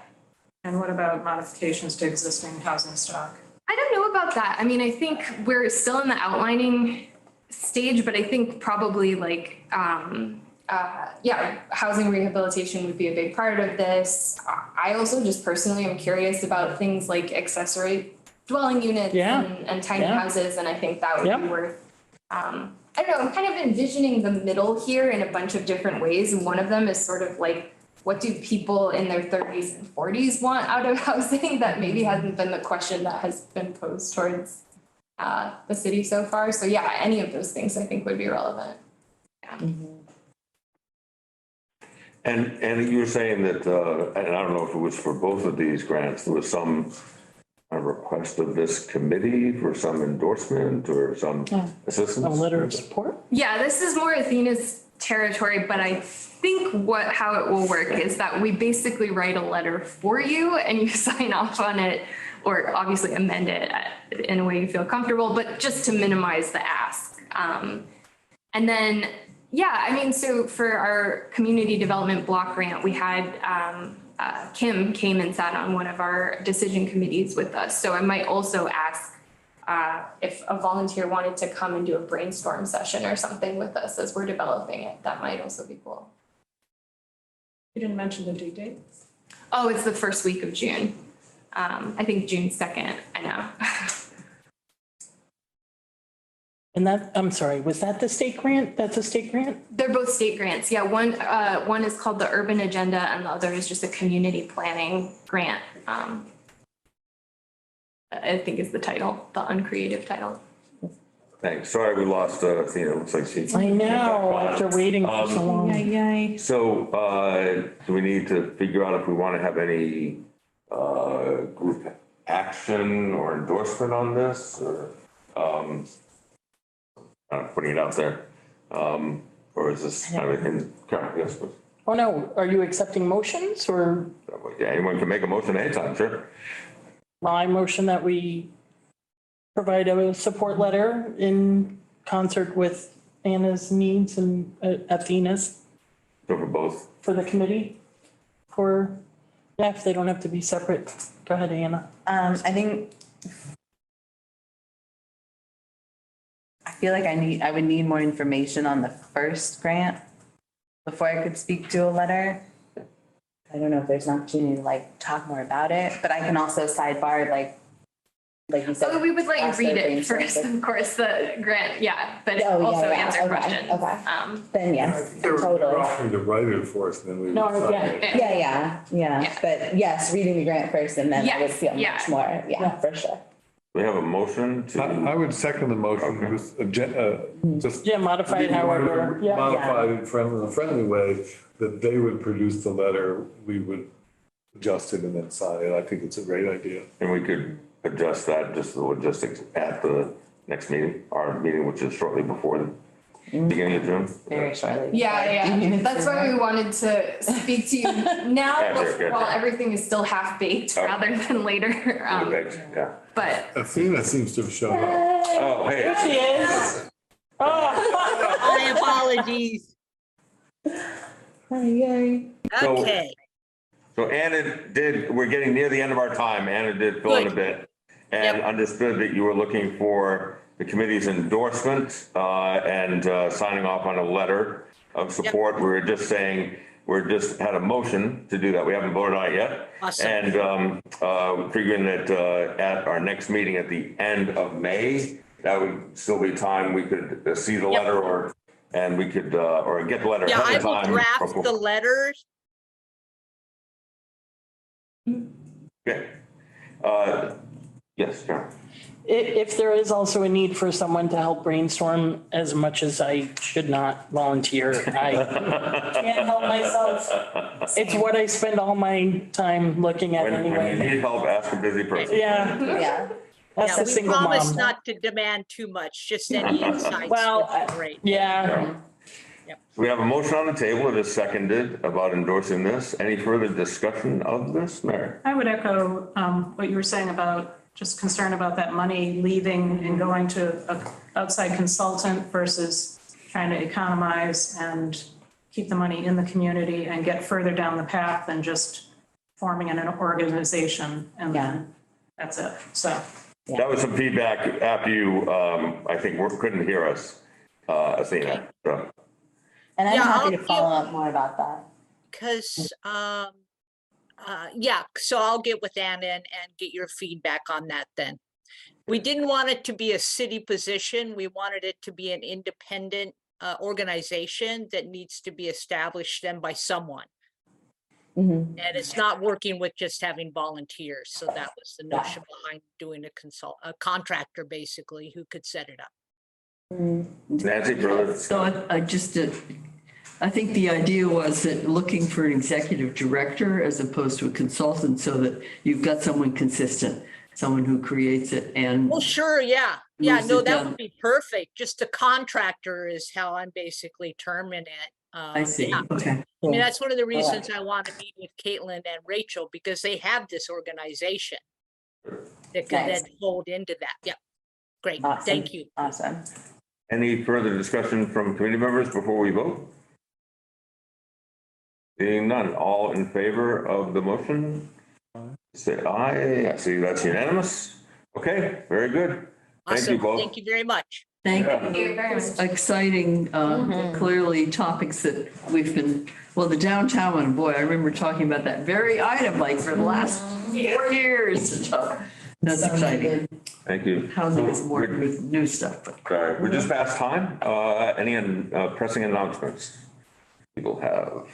And what about modifications to existing housing stock? I don't know about that. I mean, I think we're still in the outlining stage, but I think probably like, housing rehabilitation would be a big part of this. I also just personally am curious about things like accessory dwelling units and tiny houses, and I think that would be worth, I don't know, I'm kind of envisioning the middle here in a bunch of different ways, and one of them is sort of like, what do people in their 30s and 40s want out of housing? That maybe hasn't been the question that has been posed towards the city so far. So yeah, any of those things I think would be relevant. Yeah. And you were saying that, and I don't know if it was for both of these grants, there was some request of this committee for some endorsement or some assistance? A letter of support? Yeah, this is more Athena's territory, but I think how it will work is that we basically write a letter for you and you sign off on it, or obviously amend it in a way you feel comfortable, but just to minimize the ask. And then, yeah, I mean, so for our community development block grant, we had Kim came and sat on one of our decision committees with us. So I might also ask if a volunteer wanted to come and do a brainstorm session or something with us as we're developing it. That might also be cool. You didn't mention the due date? Oh, it's the first week of June. I think June 2nd, I know. And that, I'm sorry, was that the state grant? That's a state grant? They're both state grants. Yeah, one is called the Urban Agenda and the other is just a community planning grant. I think is the title, the uncreative title. Thanks. Sorry, we lost Athena. It looks like she. I know, after waiting for so long. So do we need to figure out if we want to have any group action or endorsement on this, or putting it out there, or is this kind of in? Yes, please. Oh no, are you accepting motions or? Yeah, anyone can make a motion anytime, sure. Well, I motion that we provide a support letter in concert with Anna's needs and Athena's. So for both? For the committee, if they don't have to be separate. Go ahead, Anna. I feel like I would need more information on the first grant before I could speak to a letter. I don't know if there's an opportunity to like talk more about it, but I can also sidebar, like, like you said. Oh, we would let ask you read their it first, brainstorming. of course, the grant, yeah, but Oh, yeah, also yeah, answer okay, questions. okay. Then yes, They're totally. offering to write it for us, then we. No, would sign yeah. it. Yeah, but yes, reading the grant first and then I would Yes, feel yeah. much more, yeah, for sure. We have a motion I to, would second the motion with, just. Yeah, modify it however, yeah. Modified in a friendly way, that they would produce the letter, we would adjust it and then sign it. I think it's a great idea. and we could adjust that, just the logistics at the next meeting, our meeting, which is shortly before the beginning of June. Very shortly. Yeah, that's why we wanted to speak to you now, Yeah. while everything is still half baked, Okay. rather than later. Yeah. But Athena seems to have shown up. Oh, hey. She is. Oh, My apologies. So- Okay, So Anna did, we're getting near the end of our time. Anna did fill in a Good. bit and Yep. understood that you were looking for the committee's endorsement and signing off on a letter of support. We were just saying, we're just had a motion to do that. We haven't voted on it yet. Awesome. And figuring that at our next meeting at the end of May, that would still be time we could see the Yep. letter and we could, or get the letter yeah, I ahead of will time. draft before- the letters. Okay. Yes, Karen. if there is also a need for someone to help brainstorm, as much as I should not volunteer, I can't help myself. It's what I spend all my time looking at When you anyway. need help, ask a busy person. Yeah, Yeah. that's Yeah, a we single promise mom. not to demand too much, just any insights Well, would be great. Yeah, We have a motion on the table. It is seconded about endorsing this. Any further discussion of this, Mary? I would echo what you were saying about just concern about that money leaving and going to an outside consultant versus trying to economize and keep the money in the community and get further down the path than just forming an organization and then that's it. So. That was some feedback after you, I think, couldn't hear us, Athena. So, And I'm Yeah, happy to I'll follow up more about that. Because, yeah, so I'll get with Anna and get your feedback on that then. We didn't want it to be a city position. We wanted it to be an independent organization that needs to be established then by someone. Mhm. And it's not working with just having volunteers. So that was the Yeah. notion behind doing a contractor basically who could set it up. Nancy, further? So I think the idea was that looking for an executive director as opposed to a consultant so that you've got someone consistent, someone who creates it and. Well, sure, yeah. Yeah, Moves no, it that down. would be perfect. Just a contractor is how I'm basically terming it. I see, Yeah. okay. I mean, that's one of the reasons I want to meet with Caitlin and Rachel, because they have this organization that could Nice. then fold into that. Yeah, great, Awesome. thank you. Awesome. Any further discussion from committee members before we vote? Seeing none, all in favor of the motion? Say aye. I see that's unanimous. Okay, very good. Thank you Awesome, both. thank you very much. Thank Yeah. thank you very much. exciting, clearly topics that we've been, well, the downtown one, boy, I remember talking about that very item like for the last 4 years. That's exciting. Thank you. Housing is more with new stuff, but Sorry, we're just past time. Any pressing announcements people have?